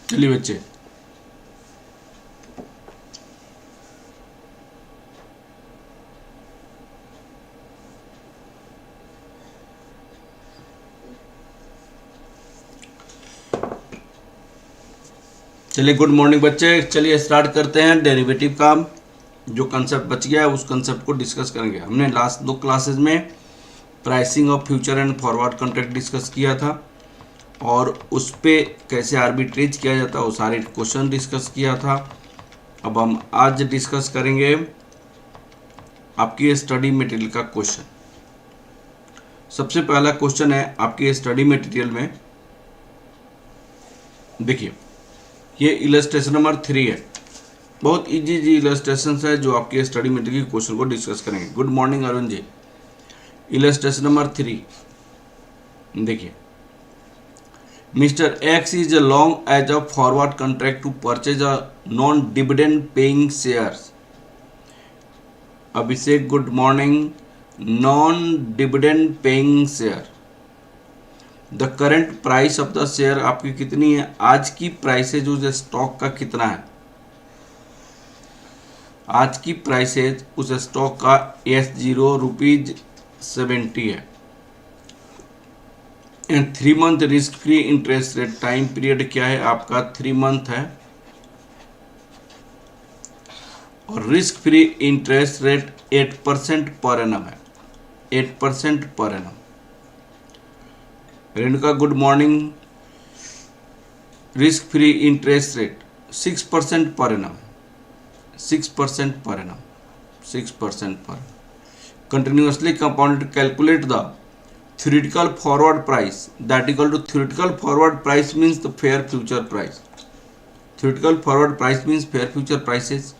चलिए बच्चे, चलिए गुड मॉर्निंग बच्चे। चलिए स्टार्ट करते हैं डेरिवेटिव का। जो कंसेप्ट बच गया है उस कंसेप्ट को डिस्कस करेंगे। हमने लास्ट 2 क्लासेस में pricing of future and forward contract discuss किया था और उस पे कैसे आर्बिट्रेज किया जाता है वो सारे क्वेश्चन डिस्कस किया था। अब हम आज डिस्कस करेंगे आपकी स्टडी मटेरियल का क्वेश्चन। सबसे पहला क्वेश्चन है आपकी स्टडी मटेरियल में, देखिए ये इलस्ट्रेशन नंबर 3 है। बहुत इजी इलस्ट्रेशन है जो आपके स्टडी मटेरियल के क्वेश्चन को डिस्कस करेंगे। Good morning Arun ji. Illustration number 3 देखिए, mister X is a long as a forward contract to purchase a non dividend paying shares. Abhishek good morning. Non dividend paying share, the current price of the share आपकी कितनी है? आज की prices उस stock का कितना है? आज की प्राइसेज उस स्टॉक का S0 ₹70 है। And 3 month risk free interest rate, time period क्या है आपका? 3 मंथ है। और risk free interest rate 8% per annum है। 8% per annum. Renuka good morning. Risk free interest rate 6% per annum, 6% per annum, 6% पर। Continuously compounded, calculate the theoretical forward price that equal to theoretical forward price means the fair future price. Theoretical forward price means fair future prices.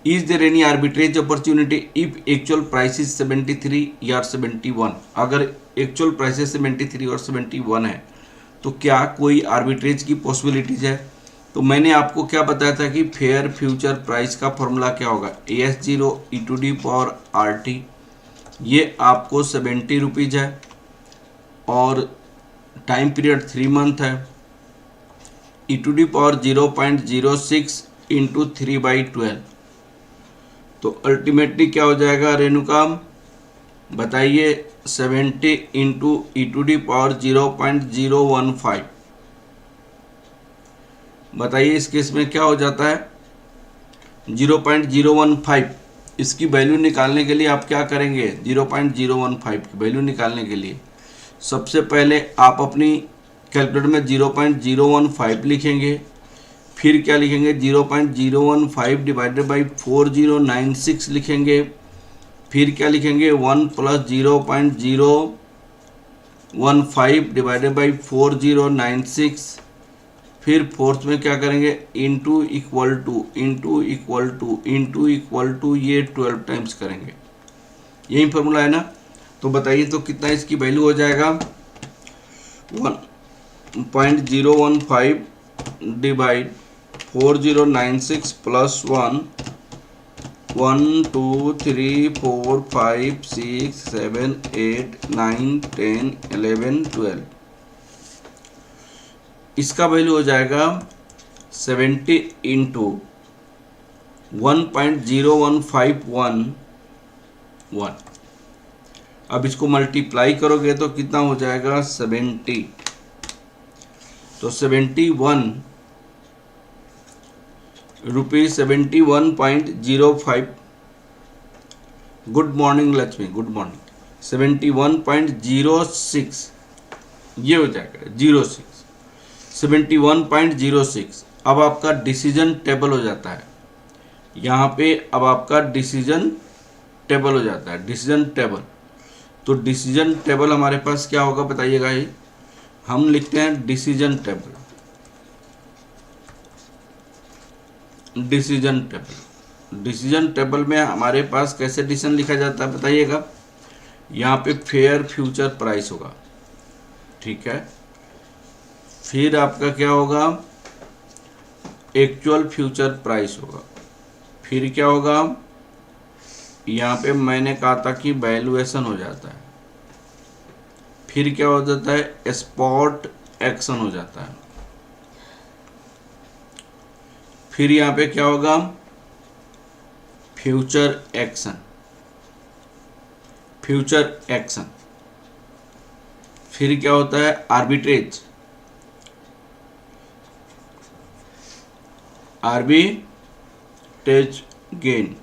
Is there any arbitrage opportunity if actual price is 73 या 71? अगर actual prices 73 और 71 है तो क्या कोई arbitrage की possibilities है? तो मैंने आपको क्या बताया था कि फेयर फ्यूचर प्राइस का फॉर्मूला क्या होगा? AS0 e⁻RT। ये आपको 70 रुपीज़ है और टाइम पीरियड 3 मंथ है। e⁻0.06 इंटू 3/12, तो अल्टीमेटली क्या हो जाएगा रेणुका बताइए? 70 इंटू e⁻0.015। बताइए इस केस में क्या हो जाता है? 0.015। इसकी वैल्यू निकालने के लिए आप क्या करेंगे? 0.015 की वैल्यू निकालने के लिए सबसे पहले आप अपनी कैलकुलेटर में 0.015 लिखेंगे, फिर क्या लिखेंगे? 0.015 डिवाइडेड बाई 4096 लिखेंगे, फिर क्या लिखेंगे? 1 + 0.015 डिवाइडेड बाई 4096, फिर फोर्थ में क्या करेंगे? Into equal to into equal to into equal to, ये 12 टाइम्स करेंगे। यही फॉर्मूला है ना? तो बताइए तो कितना इसकी वैल्यू हो जाएगा? 1.015 डिवाइड 4096 प्लस 1, 1 2 3 4 5 6 7 8 9 10 11 12। इसका वैल्यू हो जाएगा 70 इंटू 1.0151। अब इसको मल्टीप्लाई करोगे तो कितना हो जाएगा? 70। तो 71.05। Good morning Lakshmi, good morning. 71.06 ये हो जाएगा 06, 71.06। अब आपका डिसीजन टेबल हो जाता है यहाँ पे। अब आपका डिसीजन टेबल हो जाता है, डिसीजन टेबल। तो डिसीजन टेबल हमारे पास क्या होगा बताइएगा? ये हम लिखते हैं decision table. Decision table, decision table में हमारे पास कैसे डिसीजन लिखा जाता है बताइएगा? यहाँ पे फेयर फ्यूचर प्राइस होगा, ठीक है। फिर आपका क्या होगा? एक्चुअल फ्यूचर प्राइस होगा। फिर क्या होगा? यहाँ पे मैंने कहा था कि वैल्यूएशन हो जाता है। फिर क्या हो जाता है? स्पॉट एक्शन हो जाता है। फिर यहाँ पे क्या होगा, फ्यूचर एक्शन, फ्यूचर एक्शन। फिर क्या होता है, आर्बिट्रेज, आर्बिट्रेज गेन,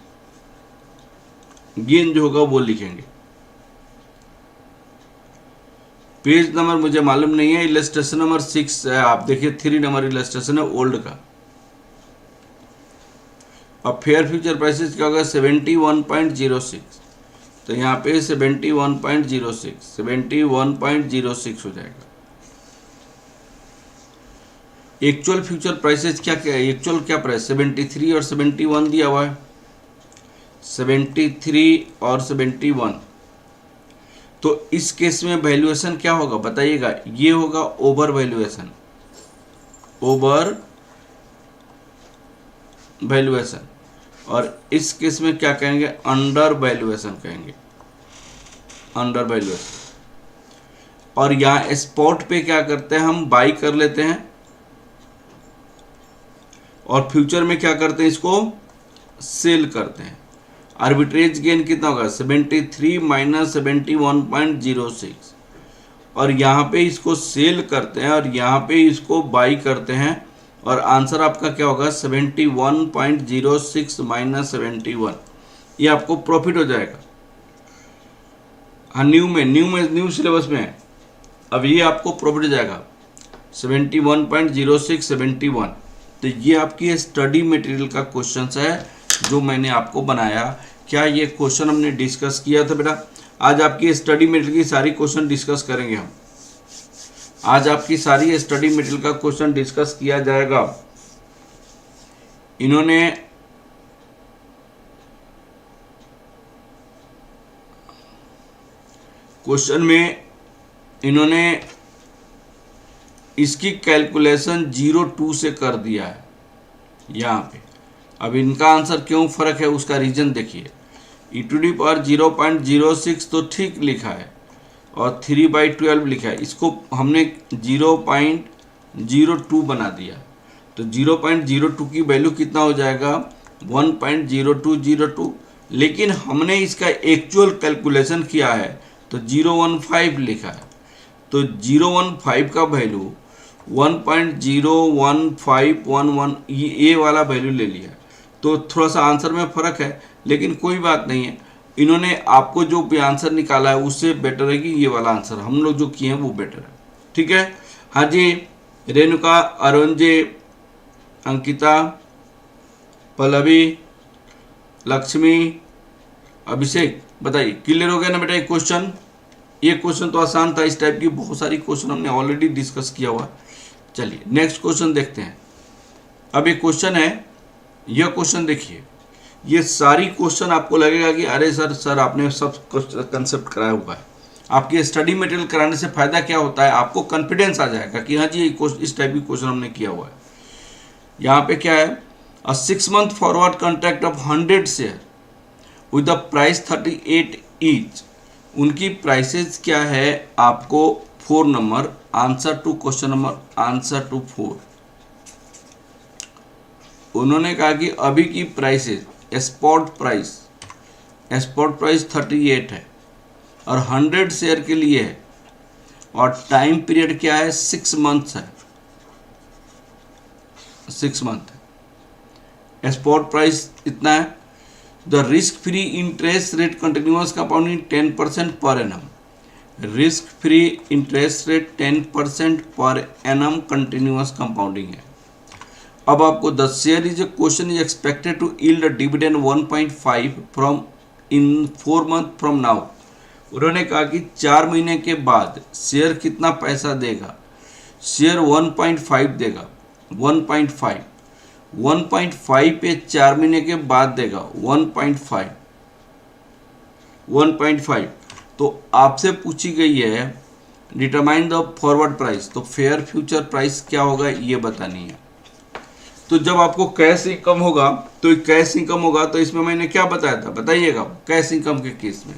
गेन जो होगा वो लिखेंगे। पेज नंबर मुझे मालूम नहीं है, इलस्ट्रेशन नंबर 6 है, आप देखिए 3 नंबर इलस्ट्रेशन है ओल्ड का। अब फेयर फ्यूचर प्राइसेस क्या होगा, 71.06, तो यहाँ पे 71.06, 71.06 हो जाएगा। एक्चुअल फ्यूचर प्राइसेस क्या क्या है, एक्चुअल क्या प्राइस 73 और 71 दिया हुआ है, 73 और 71। तो इस केस में वैल्यूएशन क्या होगा बताइएगा, ये होगा ओवर वैल्यूएशन, ओवर वैल्यूएशन। और इस केस में क्या कहेंगे, अंडर वैल्यूएशन कहेंगे, अंडर वैल्यूएशन। और यहाँ स्पॉट पे क्या करते हैं, हम बाई कर लेते हैं, और फ्यूचर में क्या करते हैं, इसको सेल करते हैं। आर्बिट्रेज गेन कितना होगा, 73 माइनस 71.06, और यहाँ पे इसको सेल करते हैं और यहाँ पे इसको बाई करते हैं, और आंसर आपका क्या होगा 71.06 माइनस 71, ये आपको प्रॉफिट हो जाएगा। हाँ, न्यू सिलेबस में है, अब ये आपको प्रॉफिट हो जाएगा 71.06 71। तो ये आपकी स्टडी मटेरियल का क्वेश्चन है जो मैंने आपको बनाया। क्या ये क्वेश्चन हमने डिस्कस किया था बेटा? आज आपकी स्टडी मटेरियल की सारी क्वेश्चन डिस्कस करेंगे हम, आज आपकी सारी स्टडी मटेरियल का क्वेश्चन डिस्कस किया जाएगा। इन्होंने क्वेश्चन में इसकी कैलकुलेशन 02 से कर दिया है यहाँ पे। अब इनका आंसर क्यों फर्क है उसका रीजन देखिए, e⁻0.06 तो ठीक लिखा है और 3/12 लिखा है, इसको हमने 0.02 बना दिया। तो 0.02 की वैल्यू कितना हो जाएगा 1.0202, लेकिन हमने इसका एक्चुअल कैलकुलेशन किया है तो 015 लिखा है। तो 015 का वैल्यू 1.01511 ये वाला वैल्यू ले लिया। तो थोड़ा सा आंसर में फ़र्क है, लेकिन कोई बात नहीं है। इन्होंने आपको जो भी आंसर निकाला है उससे बेटर है कि ये वाला आंसर हम लोग जो किए हैं वो बेटर है। ठीक है, हाँ जी, रेणुका, अरुण जी, अंकिता, पल्लवी, लक्ष्मी, अभिषेक, बताइए क्लियर हो गया ना बेटा? ये क्वेश्चन तो आसान था। इस टाइप की बहुत सारी क्वेश्चन हमने ऑलरेडी डिस्कस किया हुआ। चलिए नेक्स्ट क्वेश्चन देखते हैं। अब एक क्वेश्चन है, यह क्वेश्चन देखिए, ये सारी क्वेश्चन आपको लगेगा कि अरे सर आपने सब कंसेप्ट कराया हुआ है। आपकी स्टडी मटेरियल कराने से फायदा क्या होता है, आपको कॉन्फिडेंस आ जाएगा कि हाँ जी इस टाइप की क्वेश्चन हमने किया हुआ है। यहाँ पे क्या है, a 6 month forward contract of 100 share with the price 38 each. उनकी प्राइसेस क्या है आपको 4 number, answer to question number, answer to 4। उन्होंने कहा कि अभी की प्राइसेस, स्पॉट प्राइस 38 है और 100 शेयर के लिए है, और टाइम पीरियड क्या है 6 months है, 6 month है। स्पॉट प्राइस इतना है। The risk free interest rate continuous compounding 10% पर annum. Risk free interest rate 10% पर एनम कंटिन्यूअस कंपाउंडिंग है। अब आपको the share is a question is expected to yield dividend 1.5 from in 4 month from now. उन्होंने कहा कि 4 महीने के बाद शेयर कितना पैसा देगा, शेयर 1.5 देगा, 1.5 पे 4 महीने के बाद देगा 1.5। तो आपसे पूछी गई है डिटरमाइन द फॉरवर्ड प्राइस, तो फेयर फ्यूचर प्राइस क्या होगा ये बतानी है। तो जब आपको कैश इनकम होगा तो इसमें मैंने क्या बताया था बताइएगा, कैश इनकम के केस में,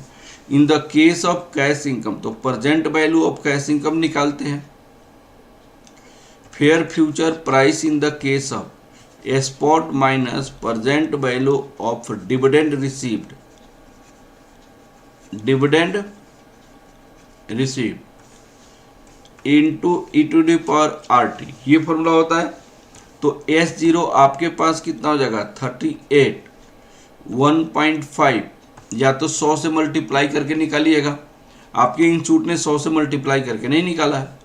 in the case of cash income तो present value of cash income निकालते हैं। Fair future price in the case of spot minus present value of dividend received, dividend receive into e to the power r t, ये formula होता है। तो S0 आपके पास कितना हो जाएगा 38, 1.5 या तो 100 से मल्टीप्लाई करके निकालिएगा, आपके इंस्टीट्यूट ने 100 से मल्टीप्लाई करके नहीं निकाला है,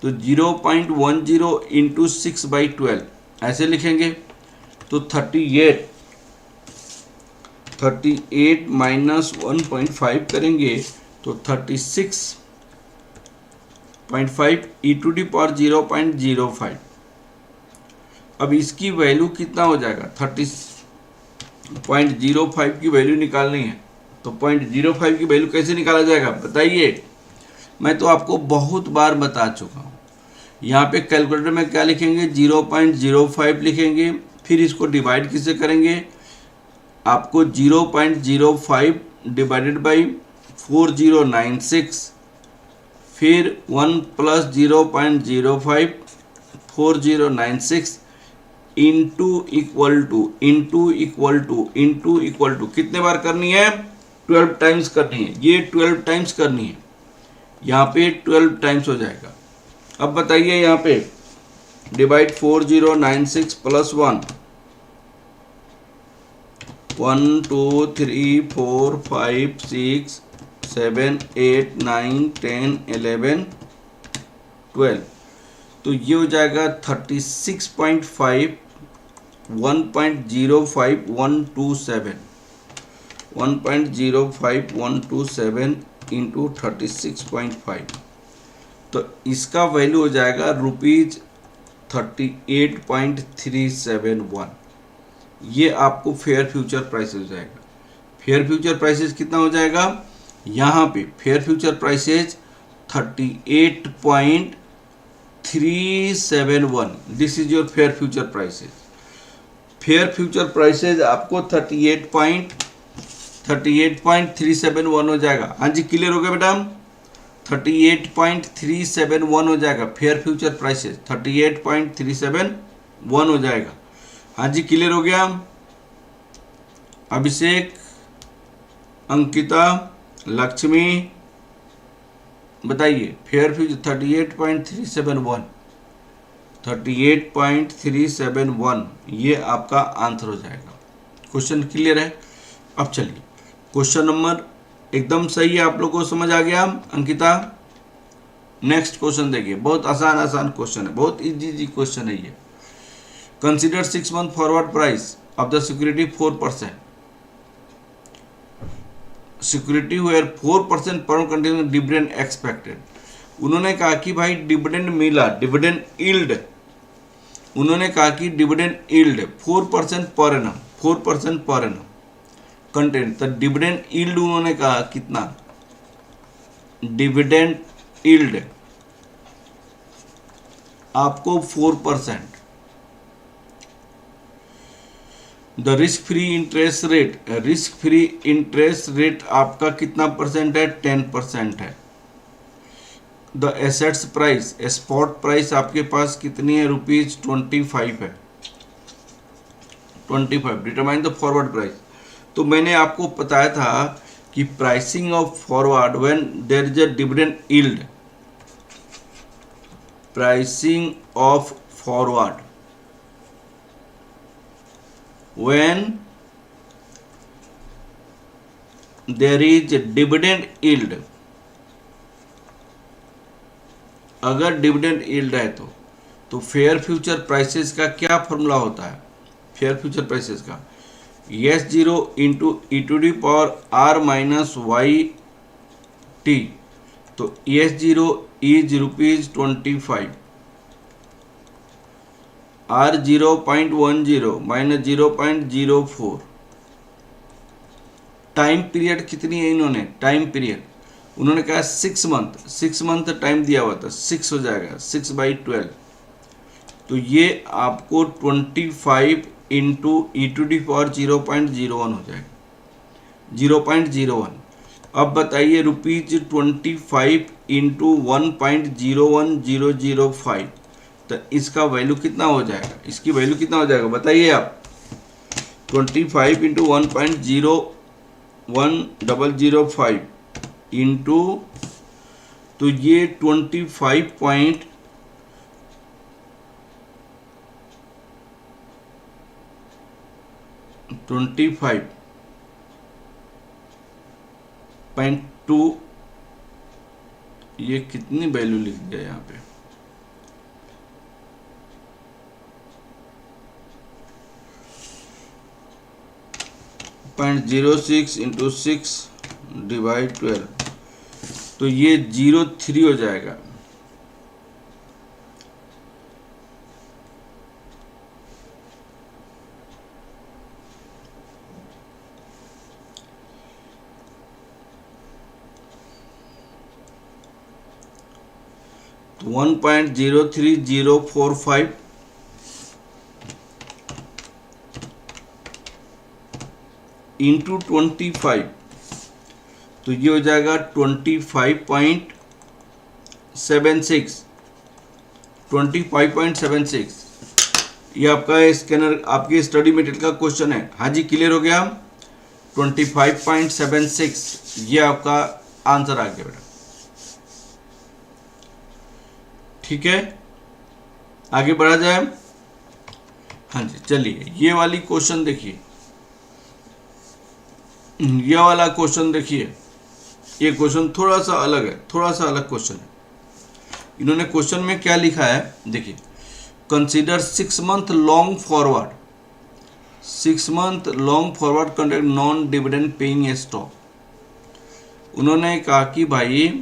तो 0.10 इंटू 6/12 ऐसे लिखेंगे। तो 38 माइनस 1.5 करेंगे तो 36.5 ई टू डी पावर 0.05। अब इसकी वैल्यू कितना हो जाएगा 30.05 की वैल्यू निकालनी है। तो 0.05 की वैल्यू कैसे निकाला जाएगा बताइए। मैं तो आपको बहुत बार बता चुका हूँ। यहाँ पे कैलकुलेटर में क्या लिखेंगे 0.05 लिखेंगे, फिर इसको डिवाइड किससे करेंगे, आपको 0.05 डिवाइडेड बाई 4096, फिर 1 प्लस 0.05 4096 इंटू इक्वल टू कितने बार करनी है 12 टाइम्स करनी है, ये 12 टाइम्स करनी है, यहाँ पे 12 टाइम्स हो जाएगा। अब बताइए यहाँ पे डिवाइड 4096 प्लस 1 1 2 3 4 5 6 7 8 9 10 11 12, तो ये हो जाएगा 36.5 1.05127 इंटू 36.5, तो इसका वैल्यू हो जाएगा ₹38.371। ये आपको फेयर फ्यूचर प्राइसेस हो जाएगा। फेयर फ्यूचर प्राइसेस कितना हो जाएगा, यहाँ पे fair future prices 38.371, this is your fair future prices. Fair future prices आपको 38.371 हो जाएगा। हाँ जी क्लियर हो गया बेटा, 38.371 हो जाएगा फेयर फ्यूचर प्राइसेस, 38.371 हो जाएगा। हाँ जी क्लियर हो गया। अभिषेक, अंकिता, लक्ष्मी बताइए फेयर फ्यूचर 38.371 ये आपका आंसर हो जाएगा। क्वेश्चन क्लियर है। अब चलिए क्वेश्चन नंबर एकदम सही है, आप लोगों को समझ आ गया अंकिता। नेक्स्ट क्वेश्चन देखिए, बहुत आसान क्वेश्चन है, बहुत इजी क्वेश्चन है ये। Consider 6 month forward price of the security 4%, security where 4% पर कंटिन्यू डिविडेंड एक्सपेक्टेड। उन्होंने कहा कि भाई डिविडेंड मिला, डिविडेंड यील्ड, उन्होंने कहा कि डिविडेंड यील्ड 4% पर एनम, 4% पर एनम कंटेंट। तो डिविडेंड यील्ड उन्होंने कहा कितना, डिविडेंड यील्ड आपको 4%। The risk free interest rate, risk free interest rate आपका कितना परसेंट है 10% है। The assets price, spot price आपके पास कितनी है ₹25 है, 25। Determine the forward price. तो मैंने आपको बताया था कि pricing of forward when there is a dividend yield, pricing of forward when there is dividend yield, अगर डिविडेंड यील्ड है तो फेयर फ्यूचर प्राइसेस का क्या फॉर्मूला होता है, फेयर फ्यूचर प्राइसेस का S0 into e to the power R minus y t. तो S0 is ₹25, R 0.10 minus 0.04। Time period कितनी है इन्होंने, टाइम पीरियड उन्होंने कहा 6 मंथ, 6 मंथ टाइम दिया हुआ था, 6 हो जाएगा 6/12। तो ये आपको 25 into e to the power 0.01 हो जाएगा, 0.01। अब बताइए ₹25 इंटू 1.01005, तो इसका वैल्यू कितना हो जाएगा, इसकी वैल्यू कितना हो जाएगा बताइए आप। 25 इंटू 1.01005 इंटू, तो ये 25.25 2, ये कितनी वैल्यू लिख दिया यहाँ पे, .06 इंटू 6 डिवाइड 12, तो ये 0.3 हो जाएगा। तो 1.03045 इंटू 25, तो ये हो जाएगा 25.76। ये आपका स्कैनर, आपकी स्टडी मटेरियल का क्वेश्चन है। हाँ जी, क्लियर हो गया। 25.76 ये आपका आंसर आ गया बेटा। ठीक है, आगे बढ़ा जाए। हाँ जी, चलिए ये वाली क्वेश्चन देखिए, ये वाला क्वेश्चन देखिए। ये क्वेश्चन थोड़ा सा अलग है, थोड़ा सा अलग क्वेश्चन है। इन्होंने क्वेश्चन में क्या लिखा है देखिए, consider 6 month long forward, 6 month long forward contract non dividend paying stock. उन्होंने कहा कि भाई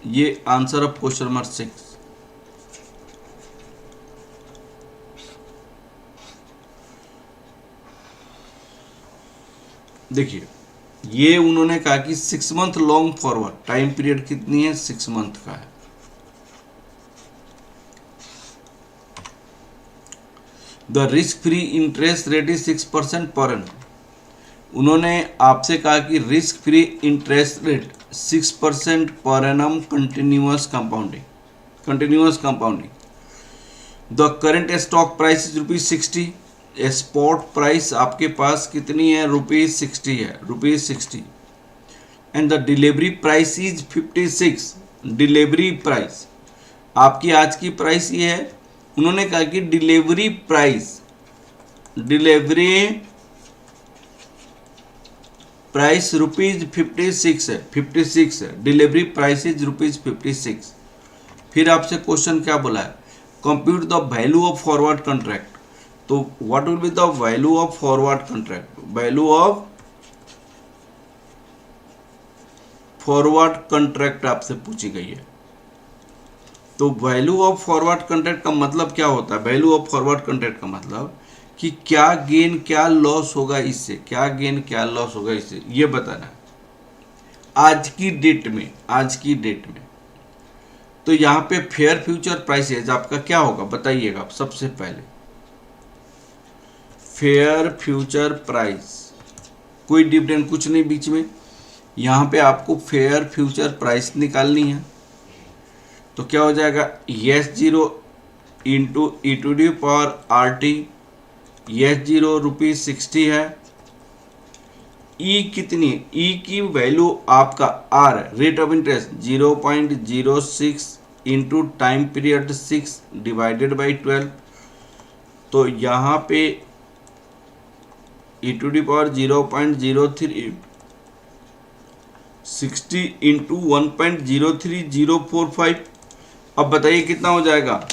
ये आंसर ऑफ क्वेश्चन नंबर 6। देखिए, ये उन्होंने कहा कि 6 month long forward, time period कितनी है, 6 मंथ का है। The risk free interest rate is 6% per annum. उन्होंने आपसे कहा कि रिस्क फ्री इंटरेस्ट रेट 6% पर annum continuous compounding. The current stock price is ₹60। Spot price आपके पास कितनी है, ₹60 है, ₹60। And the delivery price is 56। Delivery price आपकी आज की प्राइस ये है। उन्होंने कहा कि डिलीवरी प्राइस ₹56 है, 56 है, डिलीवरी प्राइस इज ₹56। फिर आपसे क्वेश्चन क्या बोला है, compute the value of forward contract. तो what will be the value of forward contract, value of forward contract आपसे पूछी गई है। तो वैल्यू ऑफ फॉरवर्ड कॉन्ट्रैक्ट का मतलब क्या होता है, वैल्यू ऑफ फॉरवर्ड कॉन्ट्रैक्ट का मतलब कि क्या गेन क्या लॉस होगा इससे, क्या गेन क्या लॉस होगा इससे, ये बताना है आज की डेट में, आज की डेट में। तो यहाँ पे फेयर फ्यूचर प्राइसेज आपका क्या होगा बताइएगा आप सबसे पहले। फेयर फ्यूचर प्राइस, कोई डिविडेंड कुछ नहीं बीच में, यहाँ पे आपको फेयर फ्यूचर प्राइस निकालनी है। तो क्या हो जाएगा, S0 इंटू e⁻RT, S0 ₹60 है। E कितनी है, E की वैल्यू आपका R rate of interest 0.06 into time period 6 divided by 12। तो यहाँ पे e⁻0.03 60 इंटू 1.03045। अब बताइए कितना हो जाएगा,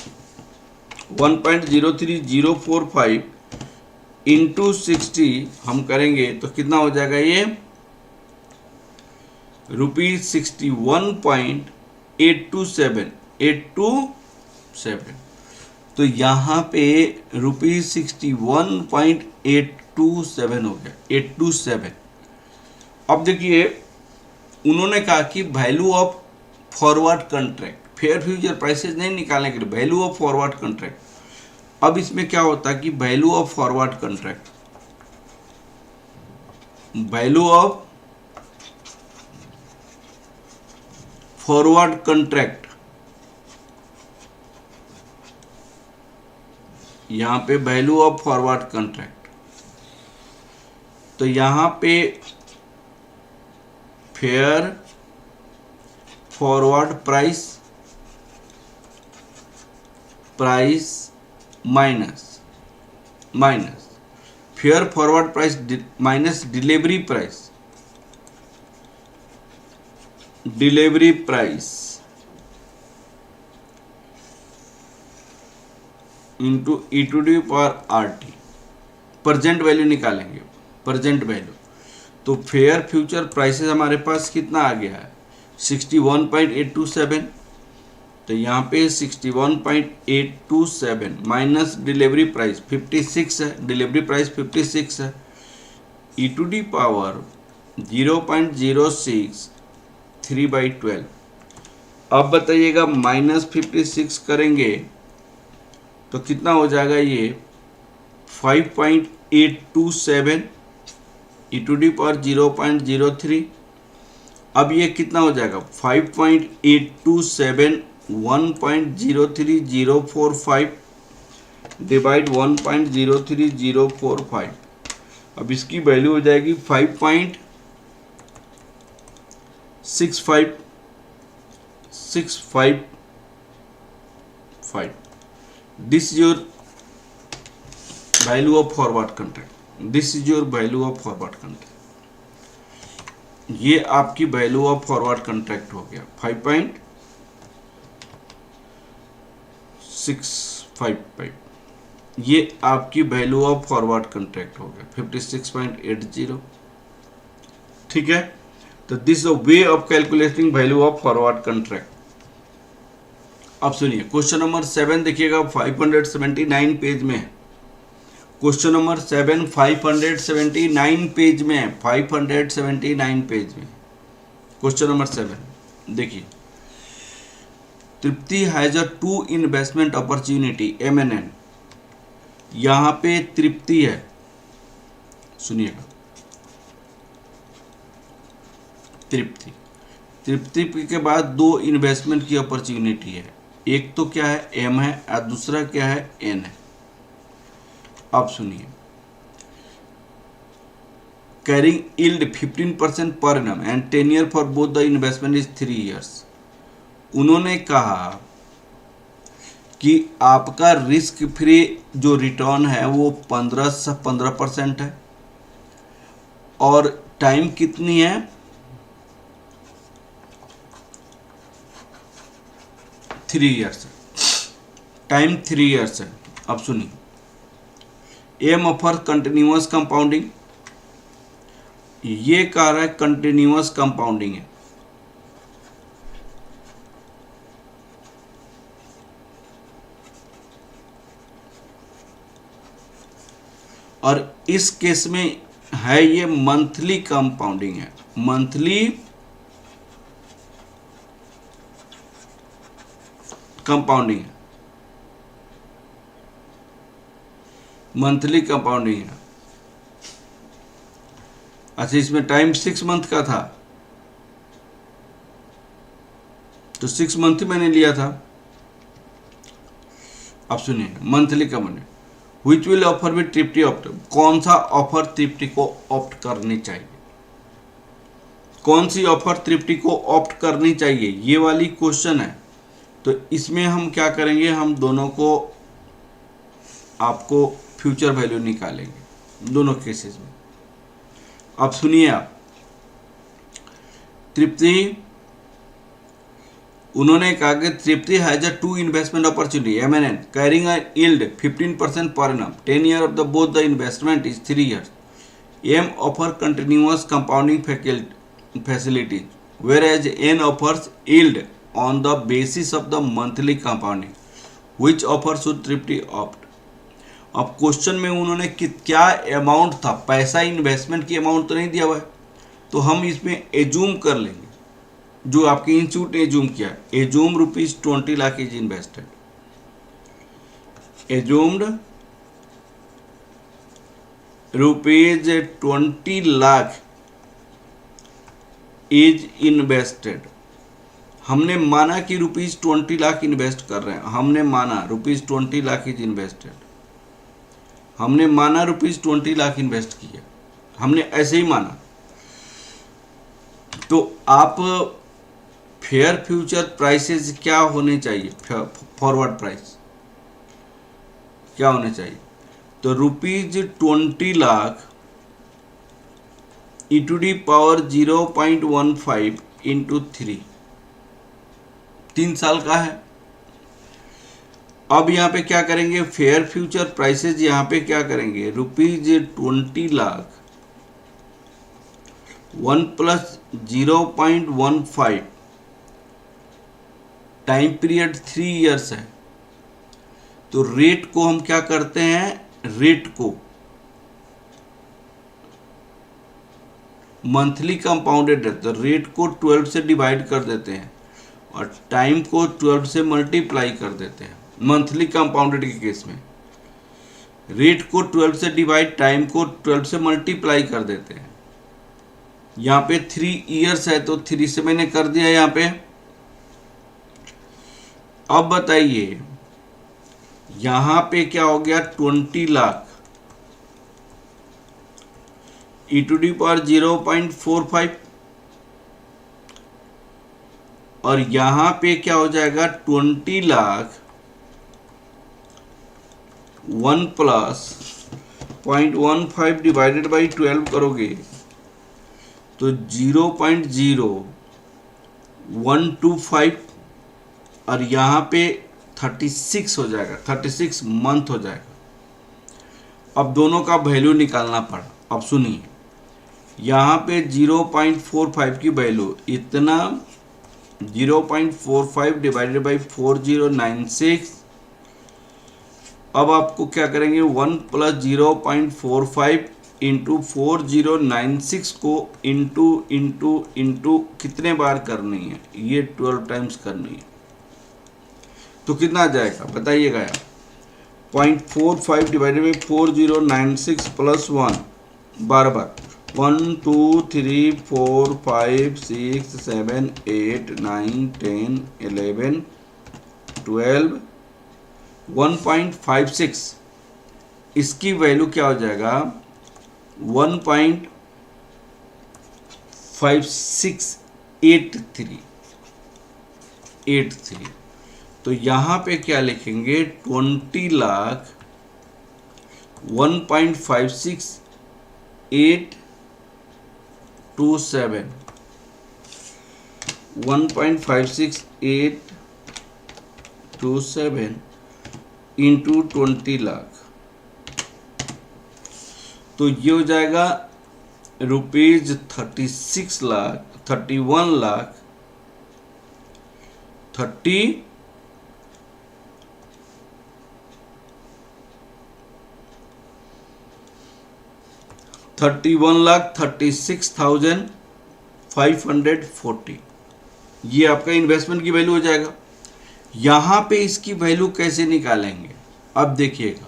1.03045 इंटू 60 हम करेंगे तो कितना हो जाएगा, ये ₹61.827। तो यहाँ पे ₹61.827 हो गया, 827। अब देखिए उन्होंने कहा कि value of forward contract, fair future prices नहीं निकालने के लिए, वैल्यू ऑफ फॉरवर्ड कॉन्ट्रैक्ट। अब इसमें क्या होता है कि value of forward contract, value of forward contract यहाँ पे वैल्यू ऑफ फॉरवर्ड कॉन्ट्रैक्ट, तो यहाँ पे fair forward price minus fair forward price minus delivery price into e to the power r t, present value निकालेंगे, present value. तो fair future prices हमारे पास कितना आ गया है 61.827, तो यहाँ पे 61.827 माइनस डिलीवरी प्राइस 56 है, डिलीवरी प्राइस 56 है, ई टू डी पावर 0.06 3/12। अब बताइएगा -56 करेंगे तो कितना हो जाएगा, ये 5.827 ई टू डी पावर 0.03। अब ये कितना हो जाएगा 5.827 1.03045 डिवाइड 1.03045। अब इसकी वैल्यू हो जाएगी 5.655। This is your value of forward contract, this is your value of forward contract. ये आपकी वैल्यू ऑफ फॉरवर्ड कॉन्ट्रैक्ट हो गया 5.655। ये आपकी वैल्यू ऑफ फॉरवर्ड कॉन्ट्रैक्ट हो गया 56.80। ठीक है, तो this way of calculating value of forward contract. अब सुनिए क्वेश्चन नंबर 7 देखिएगा 579 पेज में है। क्वेश्चन नंबर 7 579 पेज में है, 579 पेज में। क्वेश्चन नंबर 7 देखिए, Tripti has a 2 investment opportunity MNN। यहां पे तृप्ति है, सुनिएगा, तृप्ति के बाद 2 इन्वेस्टमेंट की अपॉर्चुनिटी है। एक तो क्या है M है और दूसरा क्या है N है। अब सुनिए, carrying yield 15% per annum and 10 year for both the investment is 3 years. उन्होंने कहा कि आपका रिस्क फ्री जो रिटर्न है वो 15% है और टाइम कितनी है 3 इयर्स है, टाइम 3 इयर्स है। अब सुनिए, एम ऑफर कंटिन्यूअस कंपाउंडिंग, ये कह रहा है कंटिन्यूअस कंपाउंडिंग है। और इस केस में है ये मंथली कंपाउंडिंग है, मंथली कंपाउंडिंग है, मंथली कंपाउंडिंग है। अच्छा, इसमें टाइम 6 मंथ का था तो 6 मंथ मैंने लिया था। अब सुनिए, monthly compounding which will offer with Tripti opt, कौन सा ऑफर तृप्ति को ऑप्ट करनी चाहिए, कौन सी ऑफर तृप्ति को ऑप्ट करनी चाहिए, ये वाली क्वेश्चन है। तो इसमें हम क्या करेंगे, हम दोनों को आपको फ्यूचर वैल्यू निकालेंगे दोनों केसेस में। अब सुनिए आप, तृप्ति, उन्होंने कहा कि Tripti has a 2 investment opportunity MNN carrying a yield 15% per annum, 10 year of the both the investment is 3 years. M offer continuous compounding facilities whereas N offers yield on the basis of the monthly compounding. Which offer should Tripti opt? अब question में उन्होंने क्या amount था, पैसा investment की amount तो नहीं दिया हुआ है, तो हम इसमें एज्यूम कर लेंगे जो आपके इंस्टीट्यूट ने एज्यूम किया, assume ₹20 lakh is invested, assumed ₹20 lakh is invested. हमने माना कि ₹20 लाख इन्वेस्ट कर रहे हैं, हमने माना ₹20 लाख इज इन्वेस्टेड। हमने माना ₹20 लाख इन्वेस्ट किया, हमने ऐसे ही माना। तो आप फेयर फ्यूचर प्राइसेस क्या होने चाहिए, फॉरवर्ड प्राइस क्या होने चाहिए, तो ₹20 लाख e⁻0.15 इंटू 3 साल का है। अब यहाँ पे क्या करेंगे, फेयर फ्यूचर प्राइसेस यहाँ पे क्या करेंगे, ₹20 lakh 1 plus 0.15 time period 3 years है। तो रेट को हम क्या करते हैं, रेट को मंथली कंपाउंडेड है तो रेट को 12 से डिवाइड कर देते हैं और टाइम को 12 से मल्टीप्लाई कर देते हैं। मंथली कंपाउंडेड के केस में रेट को 12 से डिवाइड, टाइम को 12 से मल्टीप्लाई कर देते हैं। यहाँ पे 3 इयर्स है तो 3 से मैंने कर दिया यहाँ पे। अब बताइए यहाँ पे क्या हो गया, 20 लाख e⁻0.45 और यहाँ पे क्या हो जाएगा 20 लाख 1 प्लस 0.15 डिवाइडेड बाई 12 करोगे तो 0.0125 और यहाँ पे 36 हो जाएगा, 36 मंथ हो जाएगा। अब दोनों का वैल्यू निकालना पड़ा। अब सुनिए यहाँ पे 0.45 की वैल्यू इतना 0.45 डिवाइडेड बाई 4096। अब आपको क्या करेंगे 1 प्लस 0.45 इंटू 4096 को इंटू कितने बार करनी है, ये 12 टाइम्स करनी है। तो कितना आ जाएगा बताइएगा यार, 0.45 डिवाइडेड बाई 4096 प्लस 1 बार 1 2 3 4 5 6 7 8 9 10 11 12 1.56 इसकी वैल्यू क्या हो जाएगा 1.5683। तो यहाँ पे क्या लिखेंगे 20 लाख 1.56827 1.56827 इंटू 20 लाख। तो ये हो जाएगा ₹31 लाख 31 लाख 31,36,540 ये आपका इन्वेस्टमेंट की वैल्यू हो जाएगा। यहाँ पे इसकी वैल्यू कैसे निकालेंगे, अब देखिएगा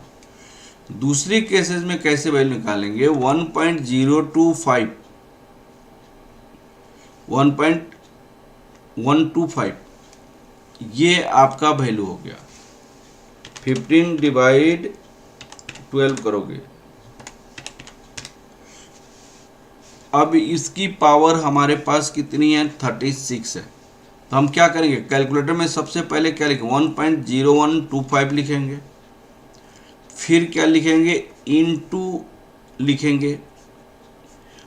दूसरी केसेस में कैसे वैल्यू निकालेंगे। 1.125 ये आपका वैल्यू हो गया। 15 डिवाइड 12 करोगे, अब इसकी पावर हमारे पास कितनी है 36 है। तो हम क्या करेंगे कैलकुलेटर में सबसे पहले क्या लिखेंगे 1.0125 लिखेंगे, फिर क्या लिखेंगे इनटू लिखेंगे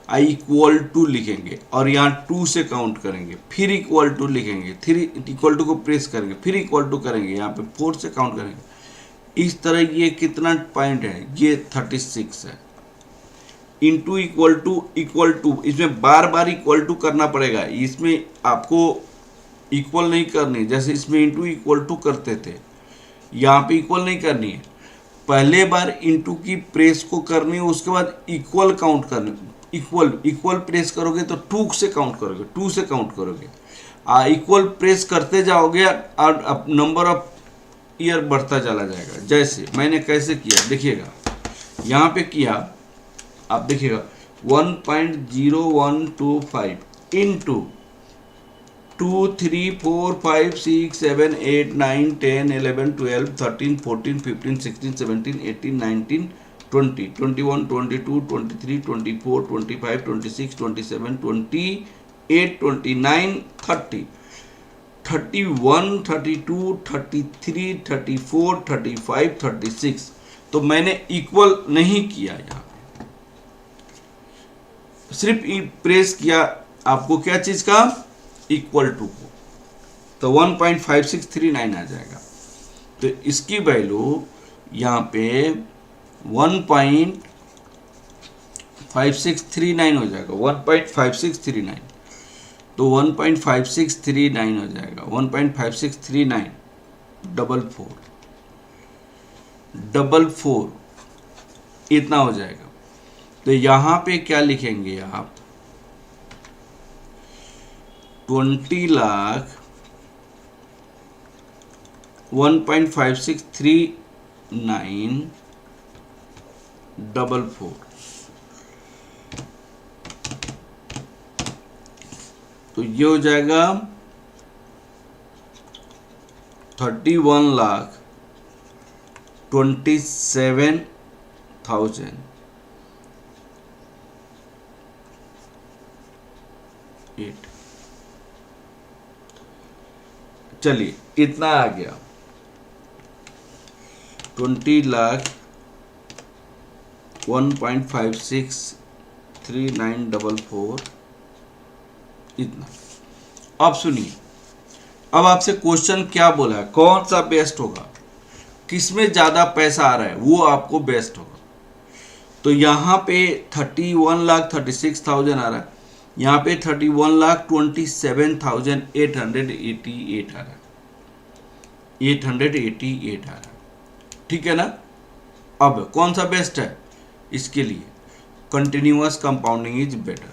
आई इक्वल टू लिखेंगे और यहाँ 2 से काउंट करेंगे, फिर इक्वल टू लिखेंगे, फिर इक्वल टू को प्रेस करेंगे, फिर इक्वल टू करेंगे, यहाँ पे 4 से काउंट करेंगे। इस तरह ये कितना पॉइंट है, ये 36 है। इंटू इक्वल टू इसमें बार बार इक्वल टू करना पड़ेगा, इसमें आपको इक्वल नहीं करनी जैसे इसमें इंटू इक्वल टू करते थे, यहाँ पे इक्वल नहीं करनी है। पहले बार इंटू की प्रेस को करनी है, उसके बाद इक्वल काउंट करनी, इक्वल प्रेस करोगे तो 2 से काउंट करोगे, 2 से काउंट करोगे, इक्वल प्रेस करते जाओगे और नंबर ऑफ ईयर बढ़ता चला जाएगा। जैसे मैंने कैसे किया देखिएगा, यहाँ पे किया आप देखिएगा 1.0125 इंटू 2 3 4 5 6 7 8 9 10 11 12 13 14 15 16 17 18 19 20, 21, 22, 23, 24, 25, 26, 27, 28, 29, 30, 31, 32, 33, 34, 35, 36। तो मैंने इक्वल नहीं किया यहाँ पे, सिर्फ प्रेस किया आपको क्या चीज का, इक्वल टू को, तो 1.5639 आ जाएगा। तो इसकी वैल्यू यहाँ पे 1.5639 हो जाएगा, 1.5639। तो 1.5639 हो जाएगा, 1.5639 44 इतना हो जाएगा। तो यहाँ पे क्या लिखेंगे आप, 20 लाख 1.5639 44। तो ये हो जाएगा 31,27,000। चलिए इतना आ गया, 20 लाख 1.563944 इतना। अब सुनिए, अब आपसे क्वेश्चन क्या बोला है, कौन सा बेस्ट होगा, किसमें ज्यादा पैसा आ रहा है वो आपको बेस्ट होगा। तो यहाँ पे 31,36,000 आ रहा है, यहाँ पे 31,27,888 आ रहा है, 888 आ रहा है, ठीक है ना। अब कौन सा बेस्ट है, इसके लिए continuous compounding is better.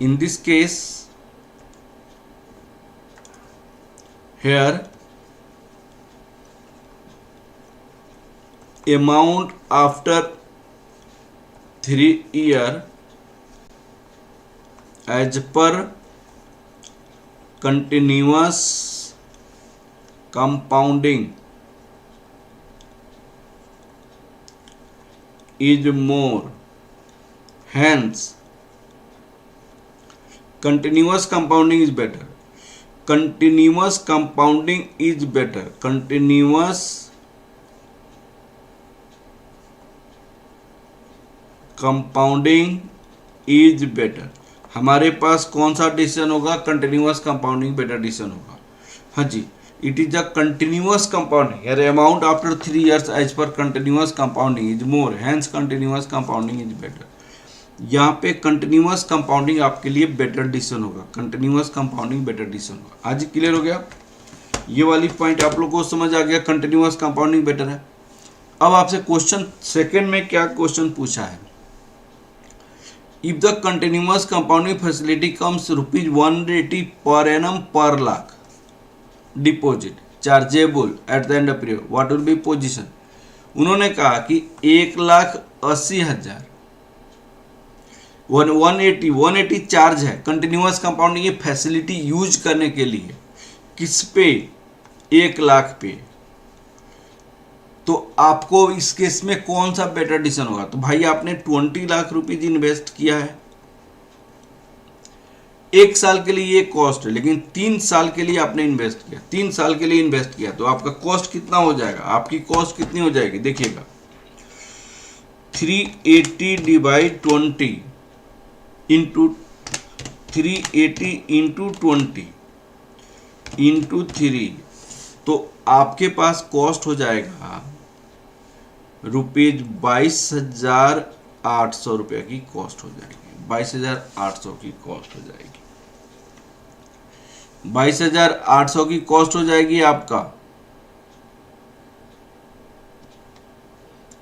In this case here amount after 3 year as per continuous compounding is more, hence continuous compounding is better. Continuous compounding is better. Continuous compounding is better. हमारे पास कौन सा decision होगा, continuous compounding better decision होगा। हाँ जी, it is the continuous compounding यार amount after 3 years as per continuous compounding is more, hence continuous compounding is better. यहाँ पे कंटिन्यूअस कंपाउंडिंग आपके लिए बेटर डिसीजन होगा, कंटिन्यूअस कंपाउंडिंग बेटर डिसीजन होगा। आज क्लियर हो गया, ये वाली पॉइंट आप लोग को समझ आ गया, कंटिन्यूअस कंपाउंडिंग बेटर है। अब आपसे क्वेश्चन सेकंड में क्या क्वेश्चन पूछा है, if the continuous compounding facility comes ₹180 per annum पर lakh deposit chargeable at the end of period, what will B position. उन्होंने कहा कि 1,80,000 180 चार्ज है कंटिन्यूअस कंपाउंडिंग ये फैसिलिटी यूज करने के लिए, किस पे, 1 लाख पे। तो आपको इस केस में कौन सा बेटर डिसीजन होगा, तो भाई आपने 20 लाख रुपीज इन्वेस्ट किया है, 1 साल के लिए ये कॉस्ट है, लेकिन 3 साल के लिए आपने इन्वेस्ट किया, 3 साल के लिए इन्वेस्ट किया, तो आपका कॉस्ट कितना हो जाएगा, आपकी कॉस्ट कितनी हो जाएगी, देखिएगा 380 डिवाइड 20 इंटू 380 इंटू 20 इंटू 3, तो आपके पास कॉस्ट हो जाएगा ₹22,800 रुपये की कॉस्ट हो जाएगी, 22,800 की कॉस्ट हो जाएगी, 22,800 की कॉस्ट हो जाएगी आपका।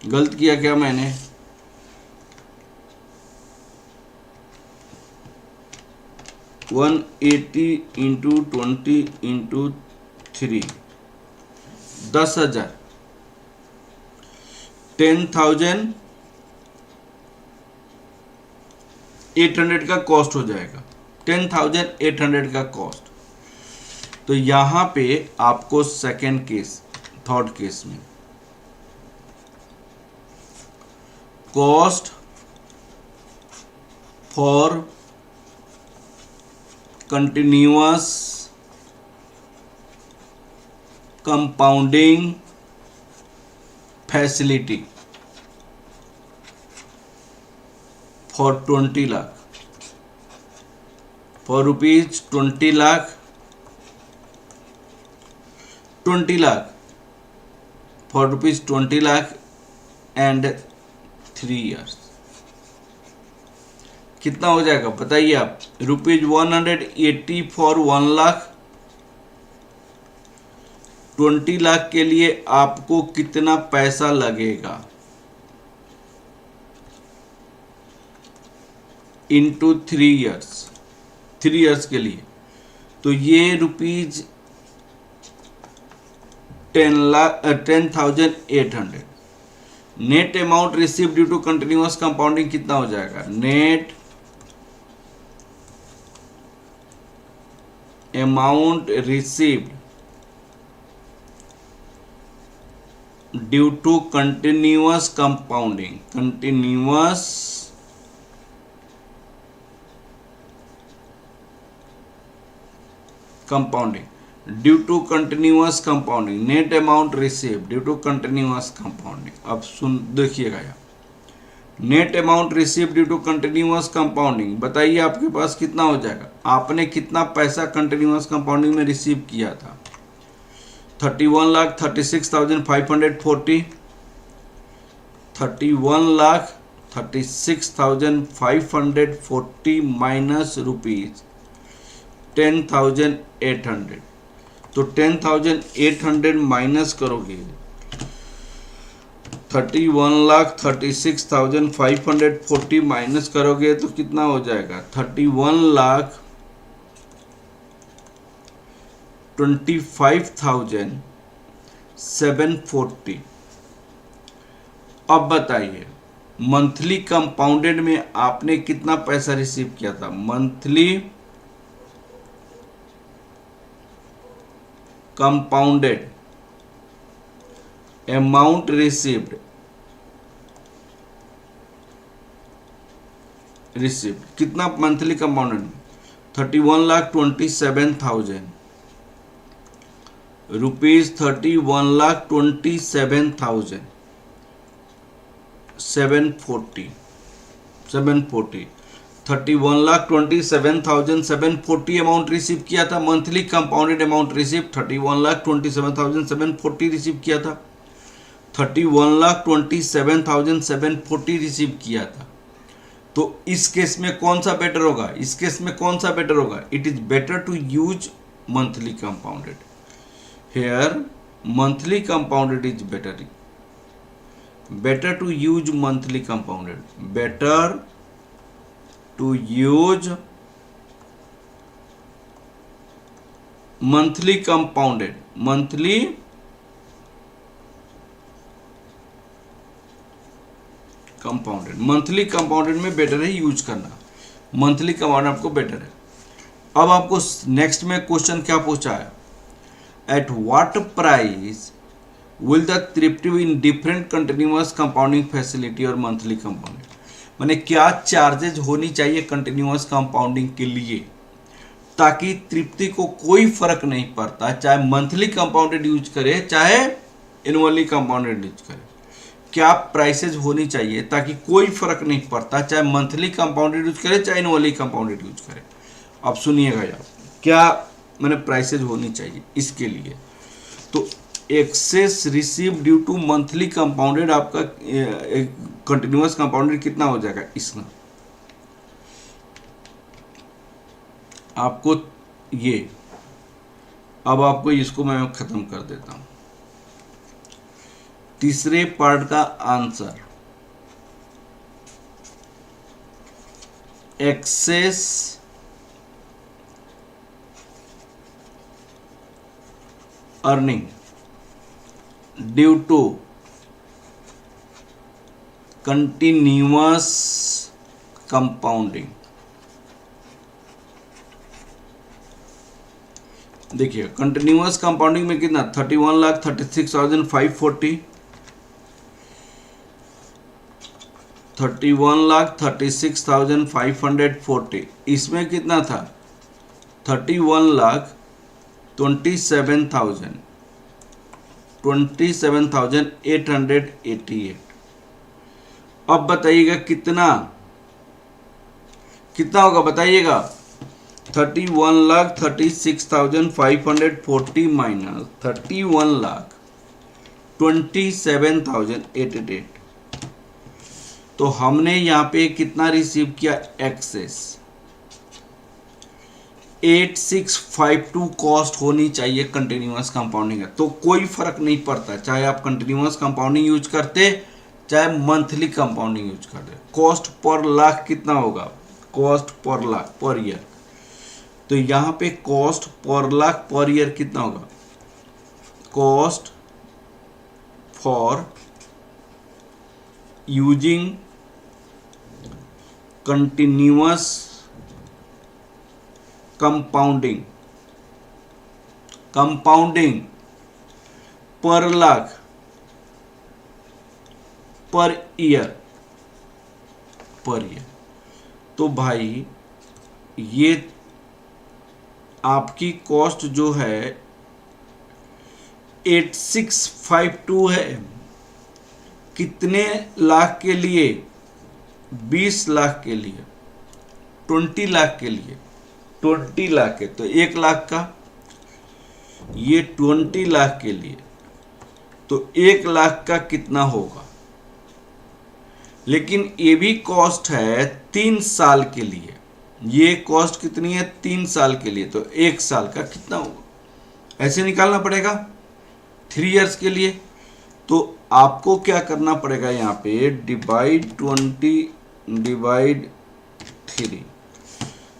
गलत किया क्या मैंने, 180 इंटू 20 इंटू 3 10,000 10,800 का कॉस्ट हो जाएगा, 10,800 का कॉस्ट। तो यहां पे आपको सेकेंड केस, थर्ड केस में cost for continuous compounding facility for 20 lakh, for rupees 20 lakh, 20 lakh, for rupees 20 lakh and 3 years। कितना हो जाएगा बताइए आप? रुपीज 180 फॉर 1 लाख, 20 लाख के लिए आपको कितना पैसा लगेगा इंटू 3 years, 3 years के लिए, तो ये rupees 10,800। Net amount receive due to continuous compounding कितना हो जाएगा? Net amount received due to continuous compounding, continuous compounding, due to continuous compounding, net amount receive due to continuous compounding. अब सुन देखिएगा यार, net amount receive due to continuous compounding, बताइए आपके पास कितना हो जाएगा? आपने कितना पैसा कंटिन्यूअस कंपाउंडिंग में रिसीव किया था? 31,36,540, 31,36,540 माइनस रुपीज 10,800, तो 10,800 माइनस करोगे 31,36,540 माइनस करोगे तो कितना हो जाएगा? 31,25,740। अब बताइए मंथली कंपाउंडेड में आपने कितना पैसा रिसीव किया था? मंथली कंपाउंडेड अमाउंट रिसीव्ड कितना मंथली कंपाउंडेड में? 31,27,000 रुपीज, 31,27,740, 31,27,740 अमाउंट रिसीव किया था। Monthly compounded amount receive 31,27,740 receive किया था, 31,27,740 रिसीव किया था। तो इस केस में कौन सा बेटर होगा? इस केस में कौन सा बेटर होगा? It is better to use monthly compounded. Here monthly compounded is better, better to use monthly compounded, better to use monthly compounded, monthly compounded में बेटर है यूज करना, मंथली कंपाउंडेड आपको बेटर है। अब आपको नेक्स्ट में question क्या पूछा है? At what price will the thrifty in different continuous compounding facility और monthly compounding, माने क्या चार्जेज होनी चाहिए कंटिन्यूअस कंपाउंडिंग के लिए ताकि तृप्ति को कोई फर्क नहीं पड़ता चाहे मंथली कंपाउंडेड यूज करे चाहे एनुअली कंपाउंडेड यूज करे। क्या प्राइसेज होनी चाहिए ताकि कोई फर्क नहीं पड़ता चाहे मंथली कंपाउंडेड यूज करे चाहे एनुअली कंपाउंडेड यूज करे। अब सुनिएगा यार, क्या मैंने प्राइसेज होनी चाहिए इसके लिए? तो excess receive due to monthly compounded आपका कंटिन्यूअस कंपाउंडेड कितना हो जाएगा? इसमें आपको ये, अब आपको इसको मैं खत्म कर देता हूं। तीसरे पार्ट का answer excess earning due to continuous compounding. देखिए कंटिन्यूअस कंपाउंडिंग में कितना? 31,36,540, 31,36,540, इसमें कितना था 31,27,888। अब बताइएगा कितना कितना होगा, बताइएगा 31,36,540 माइनस 31,27,888। तो हमने यहाँ पे कितना रिसीव किया एक्सेस 8652 कॉस्ट होनी चाहिए कंटिन्यूअस कंपाउंडिंग है। तो कोई फर्क नहीं पड़ता चाहे आप कंटिन्यूअस कंपाउंडिंग यूज करते चाहे मंथली कंपाउंडिंग यूज करते। कॉस्ट पर लाख कितना होगा, cost per lakh per year. तो यहाँ पे cost per lakh per year कितना होगा, cost for using continuous compounding पर लाख पर ईयर। तो भाई ये आपकी कॉस्ट जो है 8652 है। कितने लाख के लिए, 20 लाख के लिए, 20 लाख के लिए, 20 लाख के, तो 1 लाख का, ये 20 लाख के लिए, तो 1 लाख का कितना होगा। लेकिन ये भी कॉस्ट है 3 साल के लिए, ये कॉस्ट कितनी है 3 साल के लिए, तो 1 साल का कितना होगा, ऐसे निकालना पड़ेगा 3 इयर्स के लिए। तो आपको क्या करना पड़ेगा, यहाँ पे डिवाइड 20 डिवाइड 3,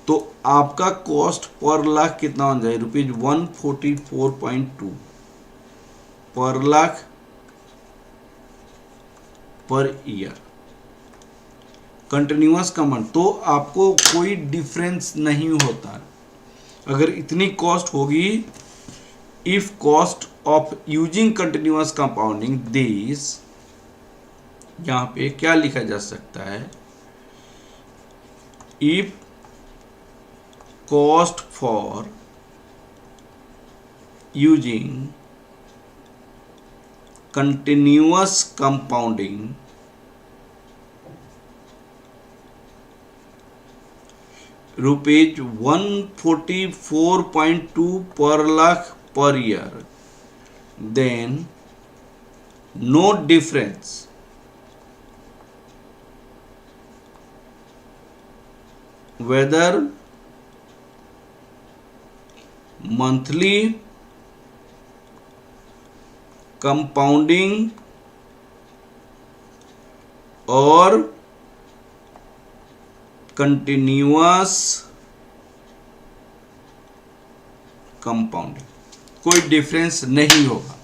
तो आपका कॉस्ट पर लाख कितना हो जाए ₹144.2 पर lakh per year continuous compound. तो आपको कोई डिफरेंस नहीं होता अगर इतनी कॉस्ट होगी। If cost of using continuous compounding this, यहां पे क्या लिखा जा सकता है, if cost for using continuous compounding ₹144.2 per lakh per year, then no difference whether monthly compounding or continuous compounding, कोई डिफरेंस नहीं होगा।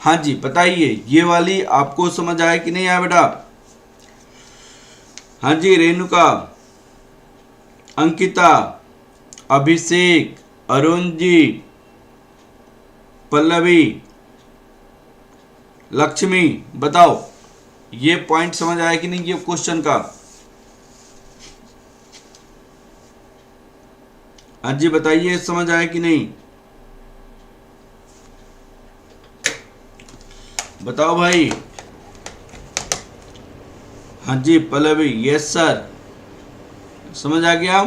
हाँ जी बताइए, ये वाली आपको समझ आया कि नहीं आया बेटा। हाँ जी रेणुका, अंकिता, अभिषेक, अरुण जी, पल्लवी, लक्ष्मी, बताओ ये पॉइंट समझ आया कि नहीं ये क्वेश्चन का। हाँ जी बताइए समझ आया कि नहीं, बताओ भाई। हाँ जी पल्लवी, यस सर, समझ आ गया।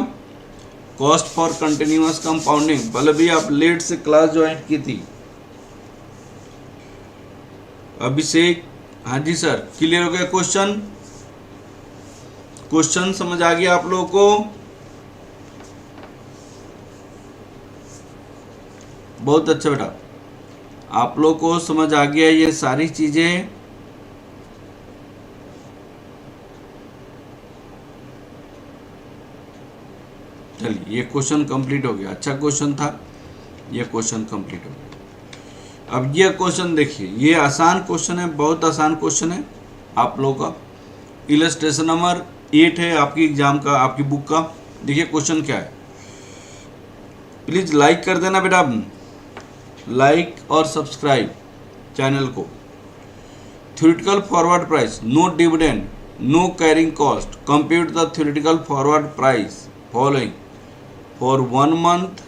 Cost for continuous compounding, Pallavi आप लेट से क्लास ज्वाइन की थी। अभिषेक, हाँ जी सर, क्लियर हो गया क्वेश्चन, क्वेश्चन समझ आ गया आप लोगों को। बहुत अच्छा बेटा, आप लोग को समझ आ गया ये सारी चीजें। चलिए ये क्वेश्चन कंप्लीट हो गया, अच्छा क्वेश्चन था, ये क्वेश्चन कंप्लीट हो गया। अब ये क्वेश्चन देखिए, ये आसान क्वेश्चन है, बहुत आसान क्वेश्चन है आप लोगों का। इलस्ट्रेशन नंबर 8 है आपकी एग्जाम का, आपकी बुक का। देखिए क्वेश्चन क्या है, प्लीज लाइक कर देना बेटा, लाइक और सब्सक्राइब चैनल को। Theoretical forward price, no dividend no carrying cost. Compute the theoretical forward price following for 1 month,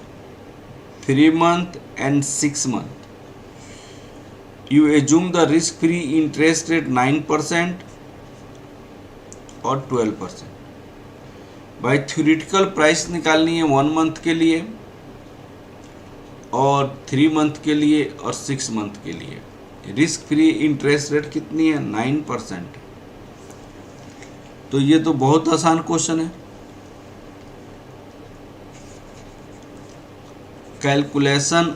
3 month and 6 month. You assume the risk free interest rate 9% और 12%. भाई theoretical price निकालनी है 1 month के लिए और 3 month के लिए और 6 मंथ के लिए. रिस्क फ्री इंटरेस्ट रेट कितनी है? 9%. तो ये तो बहुत आसान क्वेश्चन है. Calculation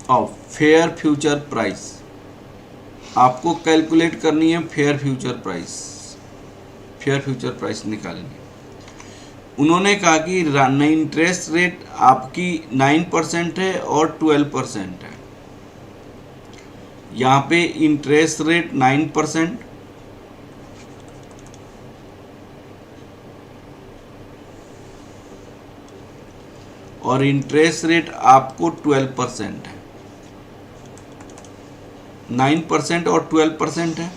of fair future price. आपको कैलकुलेट करनी है fair future price. Fair future price निकालनी है. उन्होंने कहा कि इंटरेस्ट रेट आपकी 9% है और 12% है. यहाँ पे इंटरेस्ट रेट 9% और इंटरेस्ट रेट आपको 12% है. 9% और 12% है.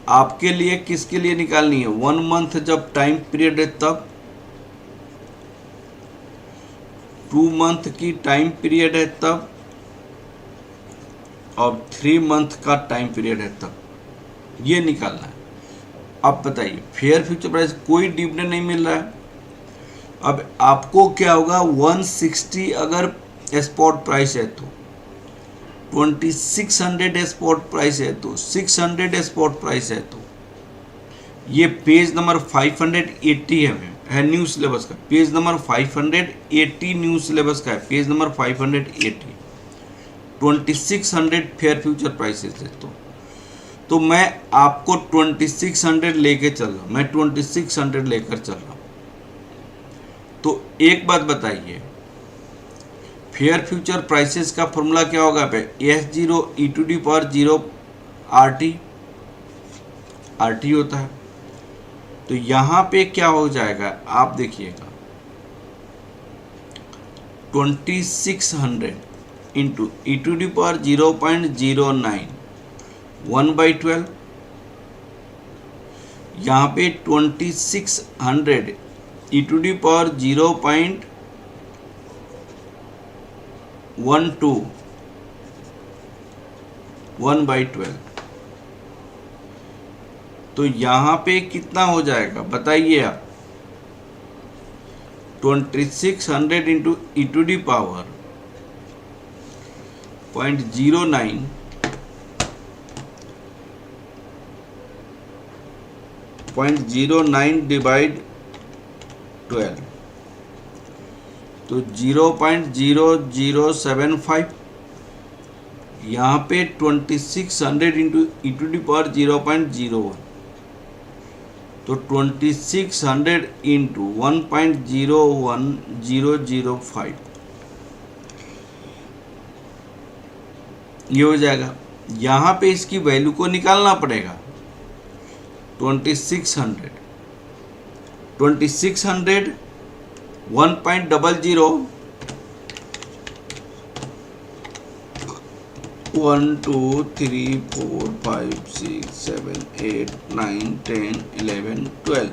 आपके लिए किसके लिए निकालनी है? 1 मंथ जब टाइम पीरियड है तब, 2 मंथ की टाइम पीरियड है तब और 3 मंथ का टाइम पीरियड है तब. ये निकालना है. अब बताइए फेयर फ्यूचर प्राइस कोई डिविडेंड नहीं मिल रहा है. अब आपको क्या होगा? 160 अगर स्पॉट प्राइस है तो 2600 स्पॉट प्राइस है तो 600 स्पॉट प्राइस है तो ये पेज नंबर 580 है न्यू सिलेबस का. पेज नंबर 580 न्यू सिलेबस का है. Page number 580 2600 fair future prices है. तो मैं आपको 2600 लेके चल रहा हूँ. मैं 2600 लेकर चल रहा हूँ. तो एक बात बताइए फेयर फ्यूचर प्राइसेस का फॉर्मूला क्या होगा? पे S0 e⁻0 RT होता है. तो यहाँ पे क्या हो जाएगा आप देखिएगा 2600 इंटू e⁻0.09 1/12. यहाँ पे 2600 e⁻0.12 1/12. तो यहाँ पे कितना हो जाएगा बताइए आप? 2600 इंटू e⁻0.09 0.09 डिवाइड 12 तो 0.0075. यहाँ पे 2600 इंटू e⁻0.01 तो 2600 इंटू 1.01005 ये हो जाएगा. यहाँ पे इसकी वैल्यू को निकालना पड़ेगा. 2600 1.00 1 2 3 4 5 6 7 8 9 10 11 12.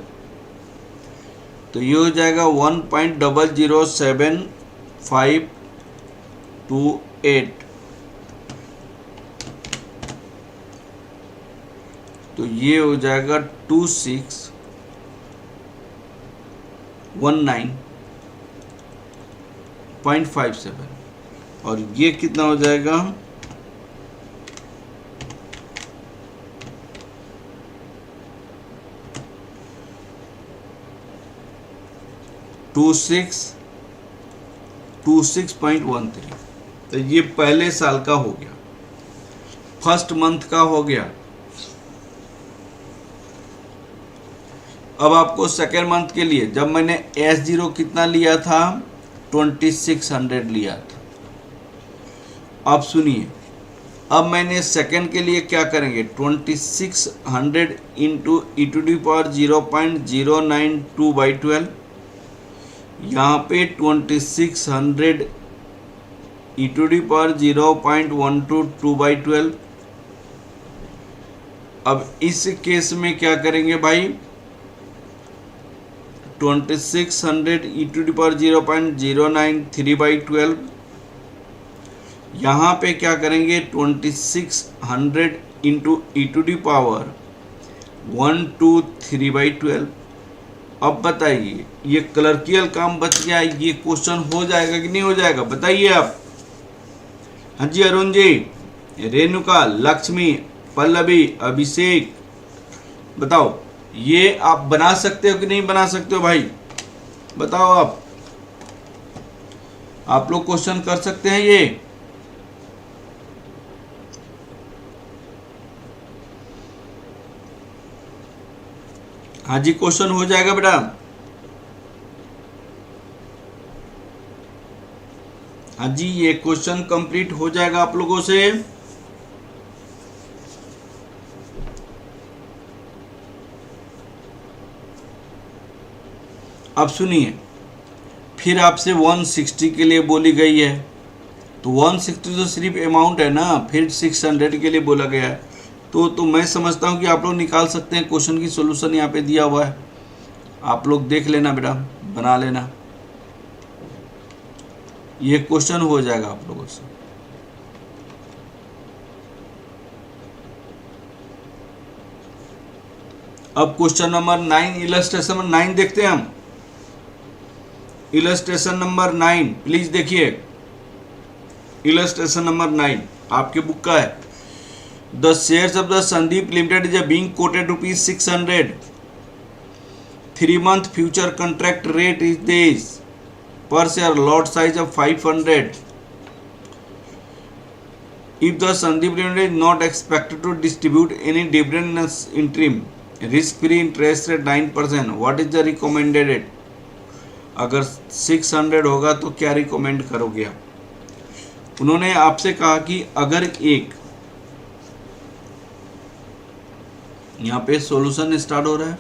तो ये हो जाएगा 1.007528. तो ये हो जाएगा 2619.57 और ये कितना हो जाएगा 2613. तो ये पहले साल का हो गया. फर्स्ट मंथ का हो गया. अब आपको सेकेंड मंथ के लिए जब मैंने S0 कितना लिया था 2600 लिया था. अब सुनिए अब मैंने सेकेंड के लिए क्या करेंगे 2600 इंटू e⁻0.092/12. यहाँ पे 2600 e⁻0.122/12 अब इस केस में क्या करेंगे भाई, 2600 e टू द पावर 0.09 3/12, यहाँ पे क्या करेंगे 2600 into e to the power 123/12। अब बताइए ये क्लर्कियल काम बच गया, ये क्वेश्चन हो जाएगा कि नहीं हो जाएगा, बताइए आप। हाँ जी अरुण जी, रेणुका, लक्ष्मी, पल्लवी, अभिषेक, बताओ ये आप बना सकते हो कि नहीं बना सकते हो भाई, बताओ आप लोग क्वेश्चन कर सकते हैं ये। हाँ जी क्वेश्चन हो जाएगा बेटा। हाँ जी ये क्वेश्चन कंप्लीट हो जाएगा आप लोगों से। अब सुनिए, फिर आपसे 160 के लिए बोली गई है, तो 160 तो सिर्फ अमाउंट है ना, फिर 600 के लिए बोला गया है, तो मैं समझता हूँ कि आप लोग निकाल सकते हैं। क्वेश्चन की सॉल्यूशन यहाँ पे दिया हुआ है, आप लोग देख लेना बेटा, बना लेना, ये क्वेश्चन हो जाएगा आप लोगों से। अब क्वेश्चन नंबर 9, इलस्ट्रेशन नंबर 9 देखते हैं हम। इलस्ट्रेशन नंबर 9 प्लीज देखिए, इलस्ट्रेशन नंबर 9 आपके बुक का है। The shares of the Sandeep limited is being coated ₹600, 3-month future contract rate is this, per share lot size of 500. If the Sandeep Limited is not expected to distribute any dividend in interim, risk-free interest rate 9%, what is the recommended rate? अगर 600 होगा तो क्या recommend करोगे आप? उन्होंने आपसे कहा कि अगर एक, यहाँ पे सॉल्यूशन स्टार्ट हो रहा है,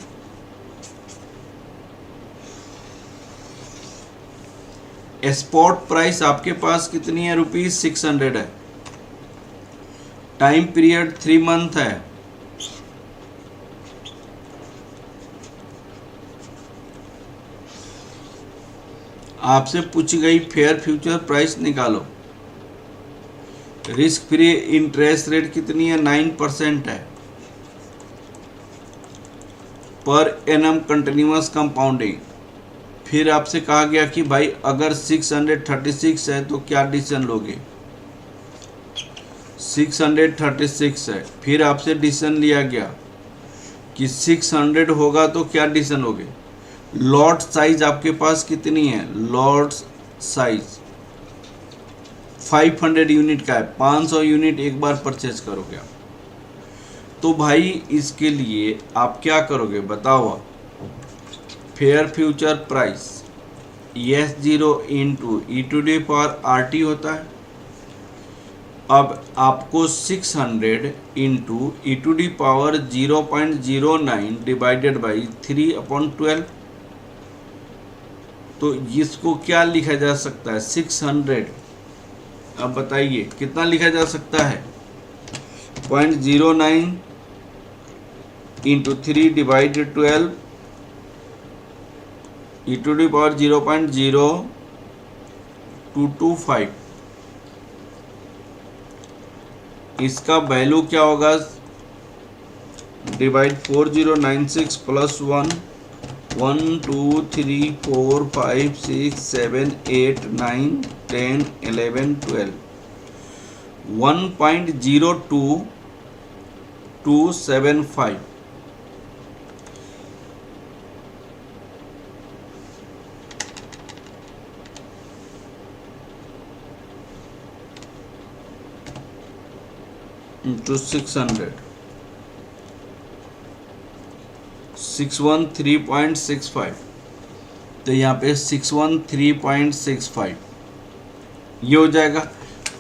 स्पॉट प्राइस आपके पास कितनी है, ₹600 है, टाइम पीरियड 3 मंथ है, आपसे पूछी गई फेयर फ्यूचर प्राइस निकालो, रिस्क फ्री इंटरेस्ट रेट कितनी है, 9% है, पर एनम कंटिन्यूअस कंपाउंडिंग। फिर आपसे कहा गया कि भाई अगर 636 है तो क्या डिसीजन लोगे, 636 है, फिर आपसे डिसीजन लिया गया कि 600 होगा तो क्या डिसीजन लोगे। लॉट साइज आपके पास कितनी है, लॉट साइज 500 यूनिट का है, 500 यूनिट एक बार परचेज करोगे आप, तो भाई इसके लिए आप क्या करोगे बताओ आप। Fair future price S0 into e to the power RT होता है। अब आपको 600 into e to the power 0.09 divided by 3/12, तो इसको क्या लिखा जा सकता है 600। अब बताइए कितना लिखा जा सकता है, 0.09 into 3 divided 12 e to the power 0.0225। इसका वैल्यू क्या होगा, डिवाइड 4096 प्लस 1 1 2 3 4 5 6 7 8 9 10 11 12 1.02275। इंटू 600 613.65, तो यहाँ पे 613.65 ये हो जाएगा।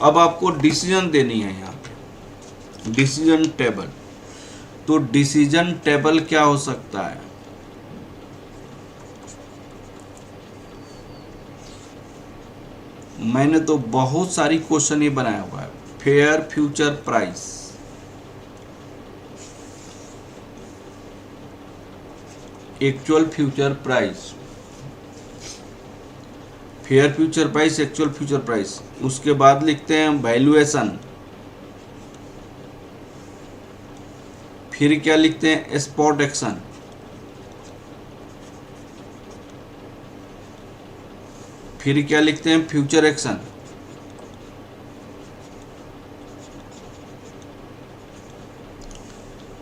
अब आपको डिसीजन देनी है यहाँ पे, डिसीजन टेबल। तो डिसीजन टेबल क्या हो सकता है, मैंने तो बहुत सारी क्वेश्चन ही बनाया हुआ है। Fair future price actual future price, fair future price, actual future price. उसके बाद लिखते हैं वैल्यूएशन, फिर क्या लिखते हैं स्पॉट एक्शन, फिर क्या लिखते हैं फ्यूचर एक्शन,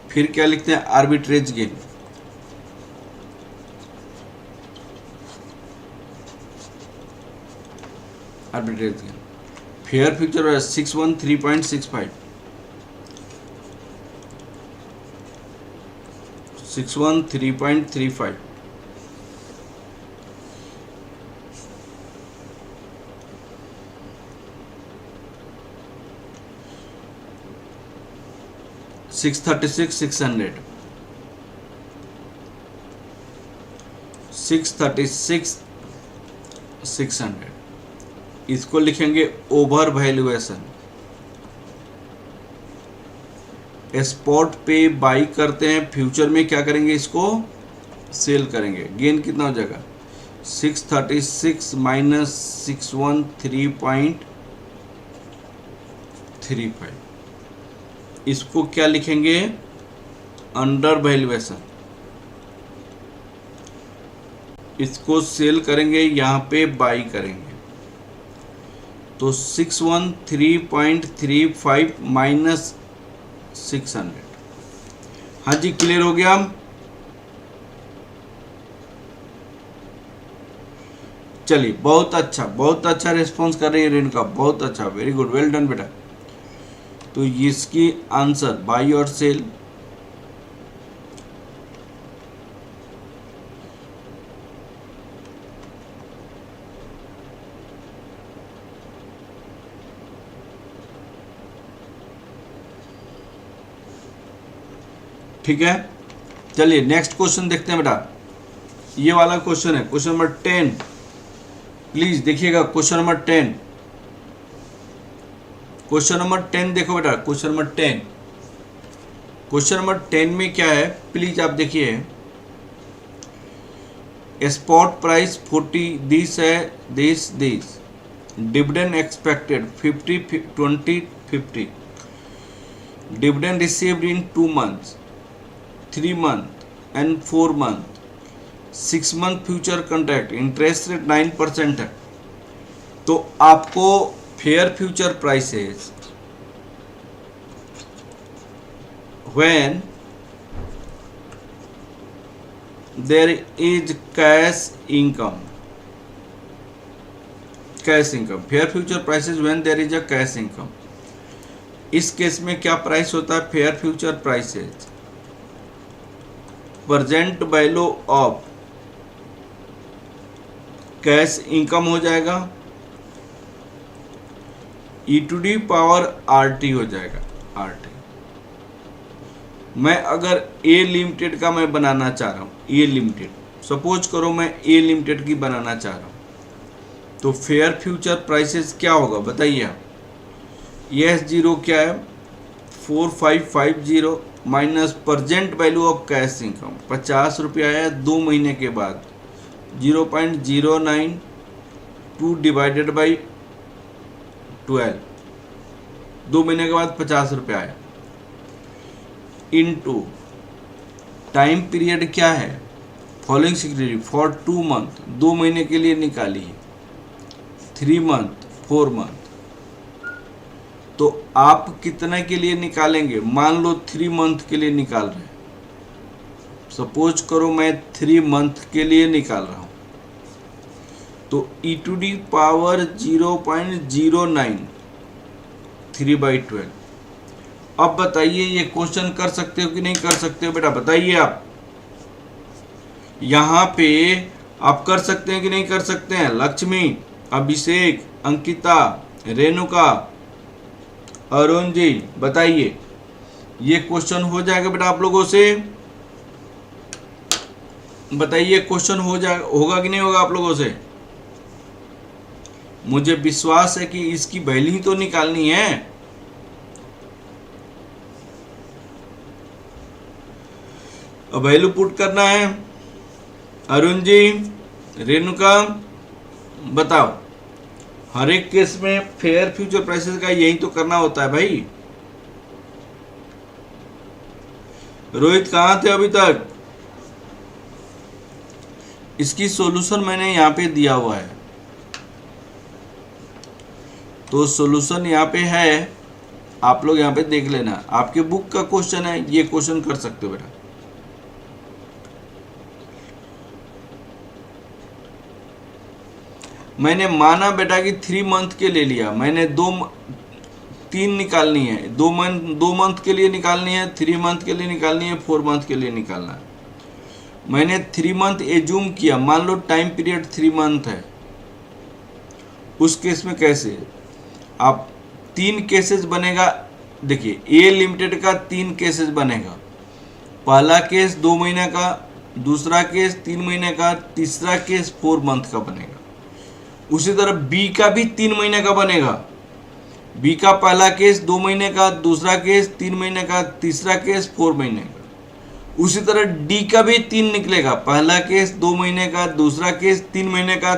फिर क्या लिखते हैं arbitrage gain. Arbitrage gain, fair future 613.65, 613.35, six 636 600, इसको लिखेंगे ओवर वैल्यूएशन। स्पॉट पे बाई करते हैं, फ्यूचर में क्या करेंगे इसको सेल करेंगे। गेन कितना हो जाएगा 636 माइनस 613.35, इसको क्या लिखेंगे अंडर वैल्यूएशन। इसको सेल करेंगे, यहाँ पे बाई करेंगे, तो 613.35 माइनस 600। हाँ जी क्लियर हो गया। चलिए बहुत अच्छा रिस्पॉन्स कर रही है रेणुका, बहुत अच्छा, वेरी गुड, वेल डन बेटा। तो इसकी आंसर बाई और सेल, ठीक है। चलिए नेक्स्ट क्वेश्चन देखते हैं बेटा, ये वाला क्वेश्चन है क्वेश्चन नंबर 10, प्लीज देखिएगा क्वेश्चन नंबर 10। क्वेश्चन नंबर 10 देखो बेटा, क्वेश्चन नंबर 10, क्वेश्चन नंबर 10 में क्या है प्लीज आप देखिए। स्पॉट प्राइस 40 दिस है, this dividend expected 50-20-50, dividend received in 2 months, 3 months and 4 months, 6 month future contract, interest rate 9% है। तो आपको fair future prices when there is cash income, fair future prices when there is a cash income. इस case में क्या price होता है fair future prices, present value of cash income हो जाएगा, e to the power RT हो जाएगा, RT. मैं अगर ए लिमिटेड का मैं बनाना चाह रहा हूँ, ए लिमिटेड, सपोज करो मैं ए लिमिटेड की बनाना चाह रहा हूँ, तो फेयर फ्यूचर प्राइसेस क्या होगा बताइए आप। यस जीरो क्या है 4550 minus present value of cash income 50 रुपया है 2 महीने के बाद, 0.092 डिवाइडेड बाई 12, 2 महीने के बाद 50 रुपया आया, इनटू टाइम पीरियड क्या है फॉलोइंग सिक्योरिटी फॉर 2 month, 2 महीने के लिए निकाली है, 3 month, 4 month। तो आप कितने के लिए निकालेंगे, मान लो 3 month के लिए निकाल रहे हैं, सपोज करो मैं 3 month के लिए निकाल रहा हूं, तो ई टू डी पावर 0.09 3/12। अब बताइए ये क्वेश्चन कर सकते हो कि नहीं कर सकते हो बेटा, बताइए आप। यहां पे आप कर सकते हैं कि नहीं कर सकते हैं, लक्ष्मी, अभिषेक, अंकिता, रेणुका, अरुण जी बताइए, ये क्वेश्चन हो जाएगा बेटा आप लोगों से, बताइए क्वेश्चन हो जाएगा, होगा कि नहीं होगा आप लोगों से। मुझे विश्वास है कि इसकी वैल्यू तो निकालनी है, वैल्यू पुट करना है। अरुण जी, रेणुका, बताओ। हर एक केस में फेयर फ्यूचर प्राइसेस का यही तो करना होता है भाई। रोहित कहाँ थे अभी तक? इसकी सॉल्यूशन मैंने यहाँ पे दिया हुआ है, तो सॉल्यूशन यहाँ पे है, आप लोग यहाँ पे देख लेना। आपके बुक का क्वेश्चन है, ये क्वेश्चन कर सकते हो बेटा। मैंने माना बेटा कि 3 मंथ के ले लिया, मैंने 3 निकालनी है, 2 मंथ के लिए निकालनी है, 3 मंथ के लिए निकालनी है, 4 मंथ के लिए निकालना है। मैंने 3 मंथ एज्यूम किया, मान लो टाइम पीरियड 3 मंथ है। उस केस में कैसे आप 3 केसेस बनेगा। देखिए, ए लिमिटेड का 3 केसेस बनेगा। पहला केस 2 महीने का, दूसरा केस 3 महीने का, तीसरा केस 4 मंथ का बनेगा। उसी तरह बी का भी 3 महीने का बनेगा। बी का पहला केस 2 महीने का, दूसरा केस 3 महीने का, तीसरा केस 4 महीने का। उसी तरह डी का भी 3 निकलेगा, पहला केस 2 महीने का, दूसरा केस 3 महीने का,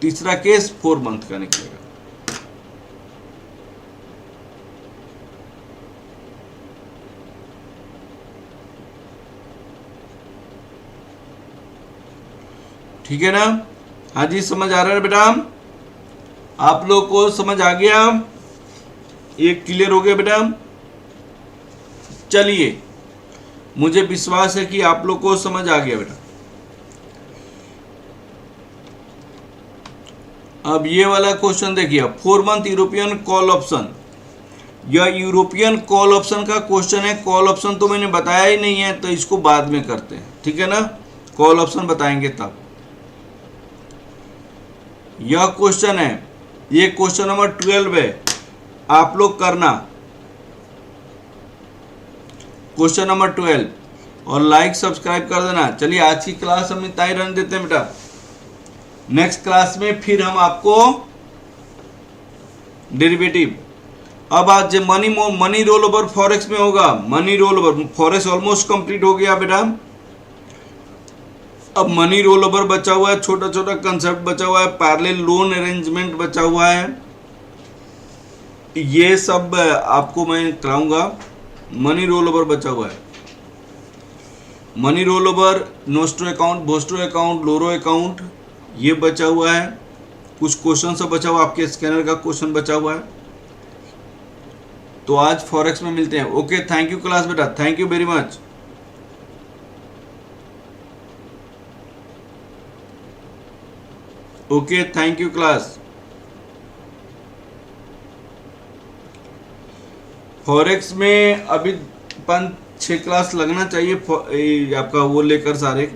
तीसरा केस 4 मंथ का निकलेगा। ठीक है ना? हाँ जी, समझ आ रहा है बेटा? आप लोग को समझ आ गया? ये क्लियर हो गया बेटा? चलिए, मुझे विश्वास है कि आप लोग को समझ आ गया बेटा। अब ये वाला क्वेश्चन देखिए, 4 मंथ यूरोपियन कॉल ऑप्शन। यह यूरोपियन कॉल ऑप्शन का क्वेश्चन है। कॉल ऑप्शन तो मैंने बताया ही नहीं है, तो इसको बाद में करते हैं, ठीक है ना? कॉल ऑप्शन बताएंगे तब। यह क्वेश्चन है, ये क्वेश्चन नंबर 12 है, आप लोग करना क्वेश्चन नंबर 12 और लाइक सब्सक्राइब कर देना। चलिए, आज की क्लास हम इतना ही रहने देते हैं बेटा। नेक्स्ट क्लास में फिर हम आपको डेरिवेटिव, अब आज मनी रोल ओवर फॉरेक्स में होगा। Money roll over forex almost complete हो गया बेटा। अब मनी रोल ओवर बचा हुआ है, छोटा छोटा कंसेप्ट बचा हुआ है, पैरेलल लोन अरेंजमेंट बचा हुआ है, ये सब आपको मैं कराऊंगा। मनी रोल ओवर बचा हुआ है, money roll over, nostro account, vostro account, loro account, ये बचा हुआ है। कुछ क्वेश्चन सब बचा हुआ, आपके स्कैनर का क्वेश्चन बचा हुआ है। तो आज फॉरेक्स में मिलते हैं। ओके, थैंक यू क्लास बेटा, thank you very much. Okay, thank you class. Forex में अभी 5-6 क्लास लगना चाहिए, आपका वो लेकर सारे